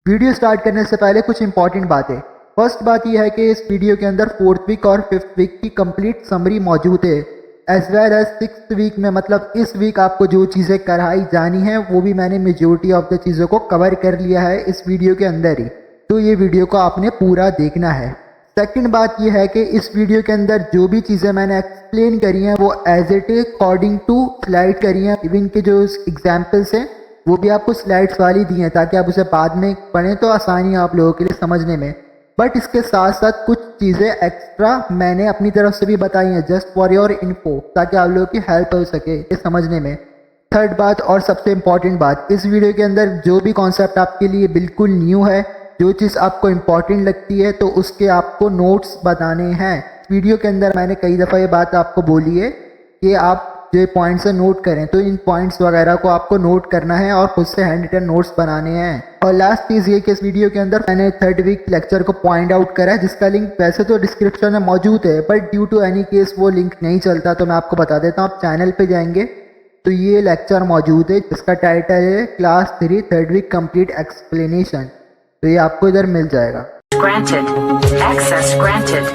Video start करने से पहले कुछ इंपॉर्टेंट बातें। फर्स्ट बात यह है कि इस वीडियो के अंदर 4th वीक और 5th वीक की कंप्लीट समरी मौजूद है, as well as 6th week में, मतलब इस वीक आपको जो चीज़ें कराई जानी है वो भी मैंने मेजोरिटी ऑफ द चीज़ों को कवर कर लिया है इस वीडियो के अंदर ही, तो ये वीडियो को आपने पूरा देखना है। सेकंड बात यह है कि इस वीडियो के अंदर जो भी चीज़ें मैंने एक्सप्लेन करी हैं वो as it is according to slide करी हैं। इवन के जो एग्जाम्पल्स हैं वो भी आपको स्लाइड्स वाली दी हैं ताकि आप उसे बाद में पढ़ें तो आसानी है आप लोगों के लिए समझने में। बट इसके साथ साथ कुछ चीज़ें एक्स्ट्रा मैंने अपनी तरफ से भी बताई हैं जस्ट फॉर योर इन्फो, ताकि आप लोगों की हेल्प हो सके ये समझने में। थर्ड बात और सबसे इम्पॉर्टेंट बात, इस वीडियो के अंदर जो भी कॉन्सेप्ट आपके लिए बिल्कुल न्यू है, जो चीज़ आपको इम्पॉर्टेंट लगती है तो उसके आपको नोट्स बताने हैं। वीडियो के अंदर मैंने कई दफ़ा ये बात आपको बोली है कि आप जो पॉइंट्स है नोट करें, तो इन पॉइंट्स वगैरह को आपको नोट करना है और खुद से हैंड रिटन नोट्स बनाने हैं। और लास्ट चीज़ ये कि इस वीडियो के अंदर मैंने 3rd वीक लेक्चर को पॉइंट आउट करा है, जिसका लिंक वैसे तो डिस्क्रिप्शन में मौजूद है, but due to any case वो लिंक नहीं चलता, तो मैं आपको बता देता हूँ। आप चैनल पे जाएंगे तो ये लेक्चर मौजूद है जिसका टाइटल है class 3 3rd week complete explanation, तो ये आपको इधर मिल जाएगा। Granted. Access granted.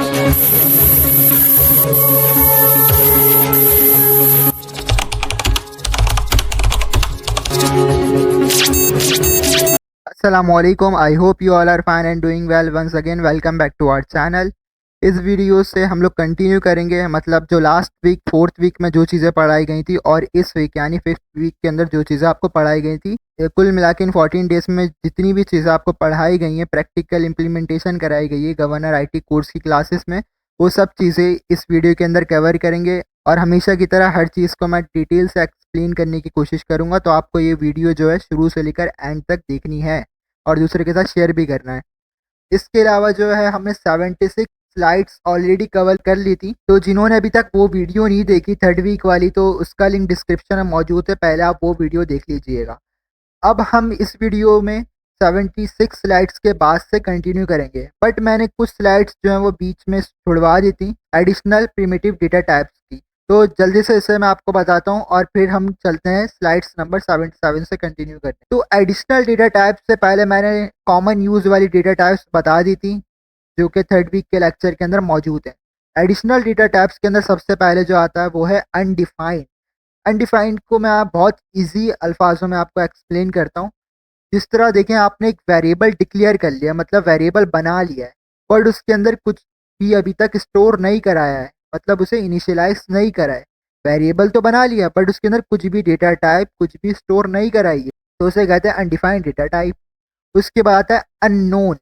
Assalamualaikum, I hope you all are fine and doing well. Once again welcome back to our channel. इस वीडियो से हम लोग कंटिन्यू करेंगे, मतलब जो लास्ट वीक 4th वीक में जो चीज़ें पढ़ाई गई थी और इस वीक यानी 5th वीक के अंदर जो चीज़ें आपको पढ़ाई गई थी, कुल मिला के इन 14 डेज़ में जितनी भी चीज़ें आपको पढ़ाई गई हैं, प्रैक्टिकल इम्प्लीमेंटेशन कराई गई है गवर्नर IT कोर्स की क्लासेस में, वो सब चीज़ें इस वीडियो के अंदर कवर करेंगे। और हमेशा की तरह हर चीज़ को मैं डिटेल से एक्सप्लेन करने की कोशिश करूँगा, तो आपको ये वीडियो जो है शुरू से लेकर एंड तक देखनी है और दूसरे के साथ शेयर भी करना है। इसके अलावा जो है हमने 76 स्लाइड्स ऑलरेडी कवर कर ली थी, तो जिन्होंने अभी तक वो वीडियो नहीं देखी 3rd वीक वाली, तो उसका लिंक डिस्क्रिप्शन में मौजूद है, पहले आप वो वीडियो देख लीजिएगा। अब हम इस वीडियो में 76 स्लाइड्स के बाद से कंटिन्यू करेंगे, बट मैंने कुछ स्लाइड्स जो हैं वो बीच में छुड़वा दी थी एडिशनल प्रिमिटिव डेटा टाइप्स की, तो जल्दी से इसे मैं आपको बताता हूँ और फिर हम चलते हैं स्लाइड्स नंबर 77 से कंटिन्यू करते हैं। तो एडिशनल डेटा टाइप्स से पहले मैंने कॉमन यूज़ वाली डेटा टाइप्स बता दी थी जो कि 3rd वीक के लेक्चर के अंदर मौजूद है। एडिशनल डेटा टाइप्स के अंदर सबसे पहले जो आता है वो है अनडिफाइंड। अनडिफाइंड को मैं आप बहुत ईजी अल्फाजों में आपको एक्सप्लेन करता हूँ। जिस तरह देखें, आपने एक वेरिएबल डिक्लेयर कर लिया, मतलब वेरिएबल बना लिया है, बट उसके अंदर कुछ भी अभी तक स्टोर नहीं कराया है, मतलब उसे इनिशियलाइज नहीं करा है। वेरिएबल तो बना लिया बट उसके अंदर कुछ भी डेटा टाइप कुछ भी स्टोर नहीं कराई है, तो उसे कहते हैं अनडिफाइंड डेटा टाइप। उसके बाद आता है अननोन,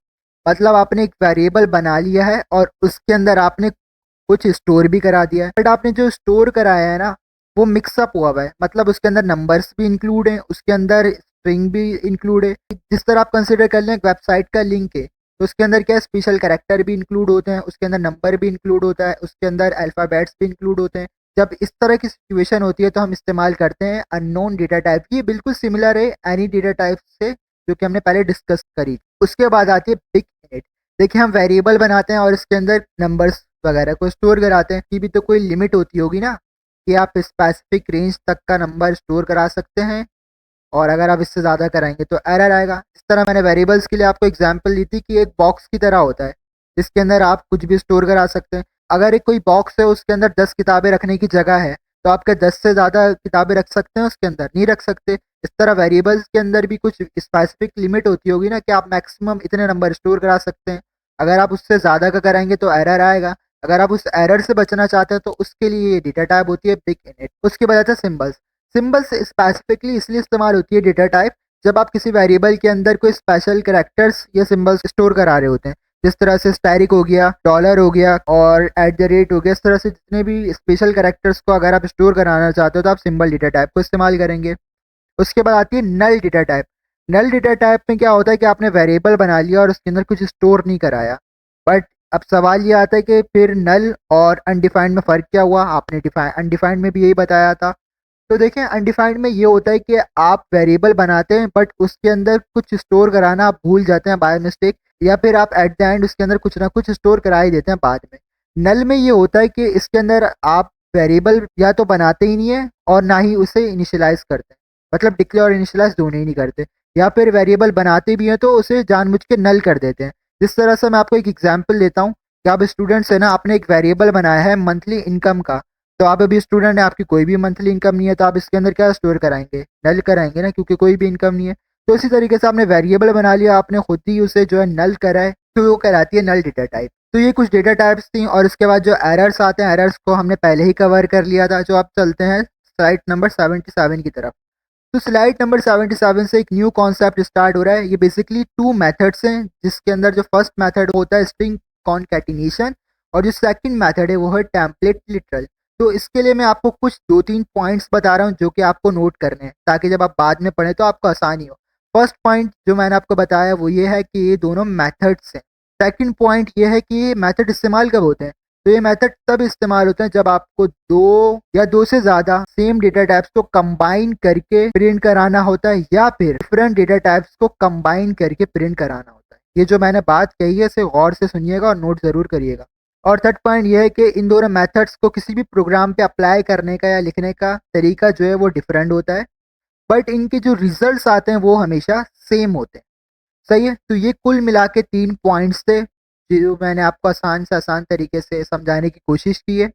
मतलब आपने एक वेरिएबल बना लिया है और उसके अंदर आपने कुछ स्टोर भी करा दिया है, बट आपने जो स्टोर कराया है ना वो मिक्सअप हुआ है, मतलब उसके अंदर नंबर्स भी इंक्लूड हैं, उसके अंदर स्ट्रिंग भी इंक्लूड है। जिस तरह आप कंसिडर कर लें एक वेबसाइट का लिंक है, तो उसके अंदर क्या स्पेशल कैरेक्टर भी इंक्लूड होते हैं, उसके अंदर नंबर भी इंक्लूड होता है, उसके अंदर अल्फ़ाबेट्स भी इंक्लूड होते हैं। जब इस तरह की सिचुएशन होती है तो हम इस्तेमाल करते हैं अननोन डेटा टाइप की। बिल्कुल सिमिलर है एनी डेटा टाइप से जो कि हमने पहले डिस्कस करी। उसके बाद आती है बिग इनिट। देखिए, हम वेरिएबल बनाते हैं और इसके अंदर नंबर्स वगैरह को स्टोर कराते हैं, की भी तो कोई लिमिट होती होगी ना कि आप स्पेसिफिक रेंज तक का नंबर स्टोर करा सकते हैं, और अगर आप इससे ज़्यादा कराएंगे तो एरर आएगा। इस तरह मैंने वेरिएबल्स के लिए आपको एग्जांपल दी थी कि एक बॉक्स की तरह होता है जिसके अंदर आप कुछ भी स्टोर करा सकते हैं। अगर एक कोई बॉक्स है उसके अंदर 10 किताबें रखने की जगह है, तो आप क्या 10 से ज़्यादा किताबें रख सकते हैं उसके अंदर? नहीं रख सकते। इस तरह वेरिएबल्स के अंदर भी कुछ स्पेसिफिक लिमिट होती होगी ना कि आप मैक्सिमम इतने नंबर स्टोर करा सकते हैं। अगर आप उससे ज़्यादा का कराएंगे तो एरर आएगा। अगर आप उस एरर से बचना चाहते हैं तो उसके लिए ये डेटा टाइप होती है बिग इनिट। उसके बाद आता है सिंबल्स। सिंबल्स स्पेसिफिकली इसलिए इस्तेमाल होती है डेटा टाइप जब आप किसी वेरिएबल के अंदर कोई स्पेशल कैरेक्टर्स या सिंबल्स स्टोर करा रहे होते हैं, जिस तरह से स्टैरिक हो गया, डॉलर हो गया और एट द रेट हो गया। इस तरह से जितने भी स्पेशल कैरेक्टर्स को अगर आप स्टोर कराना चाहते हो तो आप सिंबल डेटा टाइप को इस्तेमाल करेंगे। उसके बाद आती है नल डेटा टाइप। नल डेटा टाइप में क्या होता है कि आपने वेरिएबल बना लिया और उसके अंदर कुछ स्टोर नहीं कराया, बट अब सवाल ये आता है कि फिर नल और अनडिफाइंड में फ़र्क क्या हुआ? आपने अनडिफाइंड में भी यही बताया था। तो देखें, अनडिफाइंड में ये होता है कि आप वेरिएबल बनाते हैं बट उसके अंदर कुछ स्टोर कराना आप भूल जाते हैं बाय मिस्टेक, या फिर आप एट द एंड उसके अंदर कुछ ना कुछ स्टोर करा ही देते हैं बाद में। नल में ये होता है कि इसके अंदर आप वेरिएबल या तो बनाते ही नहीं है और ना ही उसे इनिशियलाइज करते हैं, मतलब डिक्लेयर और इनिशियलाइज दोनों ही नहीं करते। या फिर वेरिएबल बनाते भी हैं तो उसे जानबूझ के नल कर देते हैं। जिस तरह से मैं आपको एक एग्जांपल देता हूँ कि आप स्टूडेंट्स है ना, आपने एक वेरिएबल बनाया है मंथली इनकम का, तो आप अभी स्टूडेंट है, आपकी कोई भी मंथली इनकम नहीं है, तो आप इसके अंदर क्या स्टोर कराएंगे, नल कराएंगे ना, क्योंकि कोई भी इनकम नहीं है। तो इसी तरीके से आपने वेरिएबल बना लिया, आपने खुद ही उसे जो है नल करा है, तो वो कहलाती है नल डेटा टाइप। तो ये कुछ डेटा टाइप्स थी, और इसके बाद जो एरर्स आते हैं, एरर्स को हमने पहले ही कवर कर लिया था। जो आप चलते हैं स्लाइड नंबर 77 की तरफ। तो स्लाइड नंबर 77 से एक न्यू कॉन्सेप्ट स्टार्ट हो रहा है। ये बेसिकली 2 मेथड्स हैं, जिसके अंदर जो फर्स्ट मेथड होता है स्ट्रिंग कॉन्कैटिनेशन, और जो सेकंड मेथड है वो है टेम्पलेट लिटरल। तो इसके लिए मैं आपको कुछ 2-3 पॉइंट्स बता रहा हूँ जो कि आपको नोट करने हैं, ताकि जब आप बाद में पढ़ें तो आपको आसानी हो। फर्स्ट पॉइंट जो मैंने आपको बताया वो ये है कि ये दोनों मेथड्स हैं। सेकंड पॉइंट ये है कि ये मेथड इस्तेमाल कब होते हैं। तो ये मेथड तब इस्तेमाल होते हैं जब आपको 2 या 2 से ज़्यादा सेम डेटा टाइप्स को कंबाइन करके प्रिंट कराना होता है, या फिर डिफरेंट डेटा टाइप्स को कंबाइन करके प्रिंट कराना होता है। ये जो मैंने बात कही है इसे गौर से सुनिएगा और नोट ज़रूर करिएगा। और थर्ड पॉइंट ये है कि इन दोनों मेथड्स को किसी भी प्रोग्राम पे अप्लाई करने का या लिखने का तरीका जो है वो डिफरेंट होता है, बट इनके जो रिजल्ट्स आते हैं वो हमेशा सेम होते हैं। सही है। तो ये कुल मिला के 3 पॉइंट्स थे जो मैंने आपको आसान से आसान तरीके से समझाने की कोशिश की है,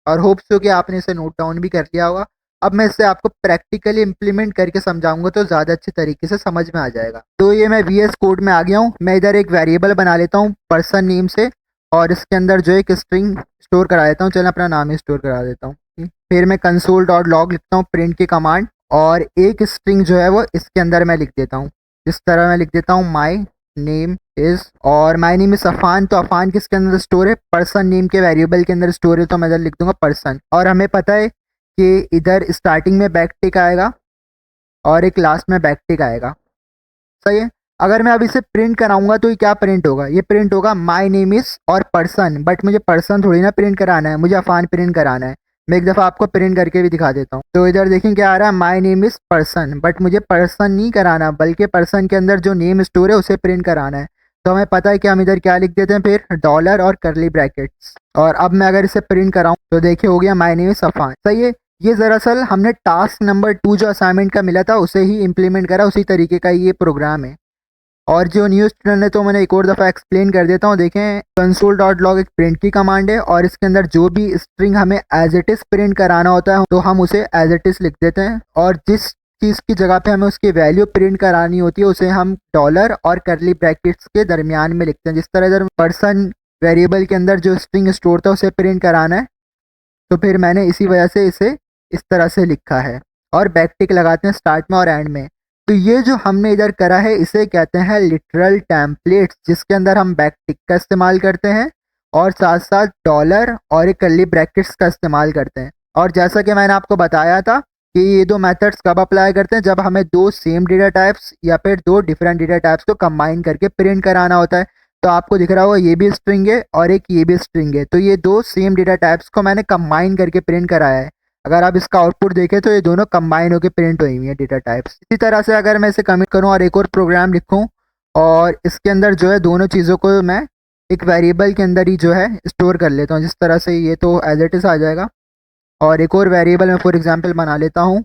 और होप्स हो कि आपने इसे नोट डाउन भी कर लिया होगा। अब मैं इसे आपको प्रैक्टिकली इम्प्लीमेंट करके समझाऊंगा तो ज़्यादा अच्छे तरीके से समझ में आ जाएगा। तो ये मैं VS कोड में आ गया हूँ। मैं इधर एक वेरिएबल बना लेता हूँ पर्सन नेम से, और इसके अंदर जो एक स्ट्रिंग स्टोर करा देता हूँ। चलो अपना नाम ही स्टोर करा देता हूँ। फिर मैं console.log लिखता हूँ, प्रिंट की कमांड, और एक स्ट्रिंग जो है वो इसके अंदर मैं लिख देता हूँ। इस तरह मैं लिख देता हूँ माई नेम इज, और माई नेम इज अफान। तो अफान किसके अंदर स्टोर है, पर्सन नेम के वेरिएबल के अंदर स्टोर है, तो मैं इधर लिख दूंगा पर्सन। और हमें पता है कि इधर स्टार्टिंग में बैक टिक आएगा और एक लास्ट में बैक टिक आएगा। सही है। अगर मैं अब इसे प्रिंट कराऊंगा तो ये क्या प्रिंट होगा, ये प्रिंट होगा माई नेम इज और पर्सन। बट मुझे पर्सन थोड़ी ना प्रिंट कराना है, मुझे अफान प्रिंट कराना है। मैं एक दफ़ा आपको प्रिंट करके भी दिखा देता हूँ। तो इधर देखें क्या आ रहा है, my name is person, but मुझे पर्सन नहीं कराना, बल्कि पर्सन के अंदर जो नेम स्टोर है उसे प्रिंट कराना है। तो हमें पता है कि हम इधर क्या लिख देते हैं, फिर डॉलर और करली ब्रैकेट्स। और अब मैं अगर इसे प्रिंट कराऊँ तो देखिए हो गया माई नेम इज अफान। सही है। ये दरअसल हमने टास्क नंबर 2 जो असाइनमेंट का मिला था उसे ही इम्प्लीमेंट करा, उसी तरीके का ये प्रोग्राम है। और जो न्यू स्टूडेंट है तो मैंने एक और दफ़ा एक्सप्लेन कर देता हूँ। देखें console.log एक प्रिंट की कमांड है, और इसके अंदर जो भी स्ट्रिंग हमें एज इट इज़ प्रिंट कराना होता है तो हम उसे एज इट इज़ लिख देते हैं, और जिस चीज़ की जगह पे हमें उसकी वैल्यू प्रिंट करानी होती है उसे हम डॉलर और करली ब्रैकेट्स के दरमियान में लिखते हैं। जिस तरह इधर पर्सन वेरिएबल के अंदर जो स्ट्रिंग स्टोर था उसे प्रिंट कराना है, तो फिर मैंने इसी वजह से इसे इस तरह से लिखा है, और बैक टिक लगाते हैं स्टार्ट में और एंड में। तो ये जो हमने इधर करा है इसे कहते हैं लिटरल टेम्पलेट्स, जिसके अंदर हम बैक टिक का इस्तेमाल करते हैं और साथ साथ डॉलर और एक कर्ली ब्रैकेट्स का इस्तेमाल करते हैं। और जैसा कि मैंने आपको बताया था कि ये 2 मेथड्स कब अप्लाई करते हैं, जब हमें 2 सेम डेटा टाइप्स या फिर 2 डिफरेंट डेटा टाइप्स को कंबाइन करके प्रिंट कराना होता है। तो आपको दिख रहा होगा ये भी स्ट्रिंग है और एक ये भी स्ट्रिंग है, तो ये 2 सेम डेटा टाइप्स को मैंने कंबाइन करके प्रिंट कराया है। अगर आप इसका आउटपुट देखें तो ये दोनों कंबाइन होकर प्रिंट हुई हुई है डेटा टाइप्स। इसी तरह से अगर मैं इसे कमिट करूं और एक और प्रोग्राम लिखूं, और इसके अंदर जो है दोनों चीज़ों को मैं एक वेरिएबल के अंदर ही जो है स्टोर कर लेता हूं, जिस तरह से ये तो एज इट इज़ आ जाएगा। और एक और वेरिएबल मैं फॉर एग्जांपल बना लेता हूं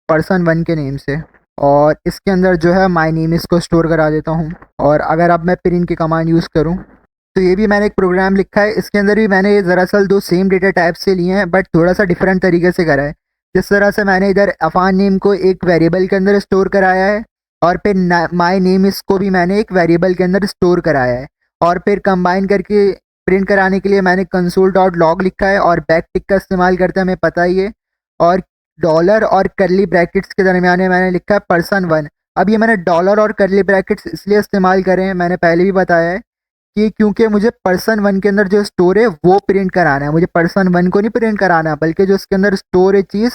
पर्सन 1 के नेम से, और इसके अंदर जो है माई नेम इसको स्टोर करा देता हूँ। और अगर अब मैं प्रिंट की कमांड यूज़ करूँ तो ये भी मैंने एक प्रोग्राम लिखा है, इसके अंदर भी मैंने दरअसल 2 सेम डेटा टाइप से लिए हैं, बट थोड़ा सा डिफरेंट तरीके से करा है। जिस तरह से मैंने इधर अफान नेम को एक वेरिएबल के अंदर स्टोर कराया है, और फिर माई नेम इसको भी मैंने एक वेरिएबल के अंदर स्टोर कराया है, और फिर कंबाइन करके प्रिंट कराने के लिए मैंने console.log लिखा है, और बैक टिक का इस्तेमाल करते हैं, हमें पता ही है। और डॉलर और करली ब्रैकेट्स के दरमियान में मैंने लिखा है पर्सन 1। अब ये मैंने डॉलर और करली ब्रैकेट्स इसलिए इस्तेमाल करे हैं, मैंने पहले भी बताया है कि क्योंकि मुझे पर्सन 1 के अंदर जो स्टोर है वो प्रिंट कराना है। मुझे पर्सन 1 को नहीं प्रिंट कराना, बल्कि जो इसके अंदर स्टोर है चीज़,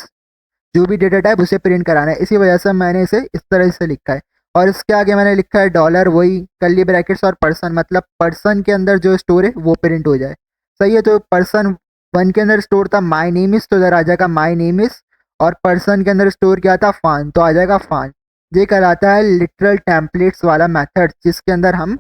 जो भी डेटा टाइप उसे प्रिंट कराना है। इसी वजह से मैंने इसे इस तरह से लिखा है। और इसके आगे मैंने लिखा है डॉलर, वही कर्ली ब्रैकेट्स और पर्सन, मतलब पर्सन के अंदर जो स्टोर है वो प्रिंट हो जाए। सही है। तो पर्सन 1 के अंदर स्टोर था माई नेम इज़, तो इधर आ जाएगा माई नेम इज़, और पर्सन के अंदर स्टोर किया था फान, तो आ जाएगा फान। ये कहलाता है लिटरल टेम्पलेट्स वाला मेथड, जिसके अंदर हम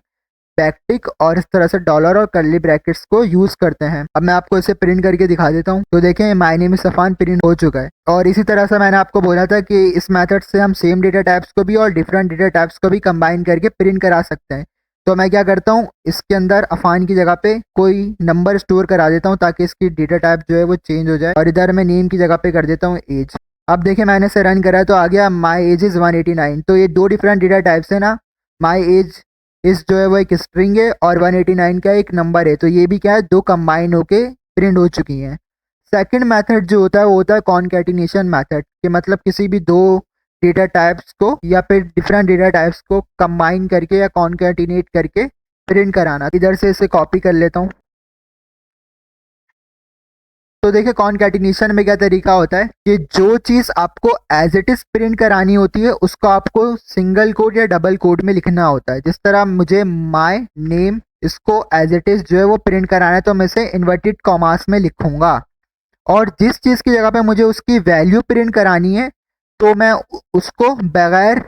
बैकटिक और इस तरह से डॉलर और कर्ली ब्रैकेट्स को यूज करते हैं। अब मैं आपको इसे प्रिंट करके दिखा देता हूँ। तो देखें माय नेम इज सफान प्रिंट हो चुका है। और इसी तरह से मैंने आपको बोला था कि इस मेथड से हम सेम डेटा टाइप्स को भी और डिफरेंट डेटा टाइप्स को भी कंबाइन करके प्रिंट करा सकते हैं। तो मैं क्या करता हूँ, इसके अंदर अफान की जगह पे कोई नंबर स्टोर करा देता हूँ ताकि इसकी डेटा टाइप जो है वो चेंज हो जाए, और इधर मैं नेम की जगह पे कर देता हूँ एज। अब देखिए मैंने इसे रन करा है तो आ गया माई एज इज़ 189। तो ये दो डिफरेंट डेटा टाइप्स है ना, माई एज इस जो है वो एक स्ट्रिंग है और 189 का एक नंबर है। तो ये भी क्या है, दो कंबाइन होके प्रिंट हो चुकी हैं। सेकंड मेथड जो होता है वो होता है कॉन्कैटिनेशन मेथड, कि मतलब किसी भी दो डेटा टाइप्स को या फिर डिफरेंट डेटा टाइप्स को कंबाइन करके या कॉन्कैटिनेट करके प्रिंट कराना। इधर से इसे कॉपी कर लेता हूँ। तो देखिए कॉन्कैटिनेशन में क्या तरीका होता है कि जो चीज़ आपको एज इट इज़ प्रिंट करानी होती है उसको आपको सिंगल कोड या डबल कोड में लिखना होता है। जिस तरह मुझे माय नेम इसको एज इट इज़ जो है वो प्रिंट कराना है तो मैं इसे इन्वर्टेड कॉमास में लिखूंगा, और जिस चीज़ की जगह पे मुझे उसकी वैल्यू प्रिंट करानी है तो मैं उसको बगैर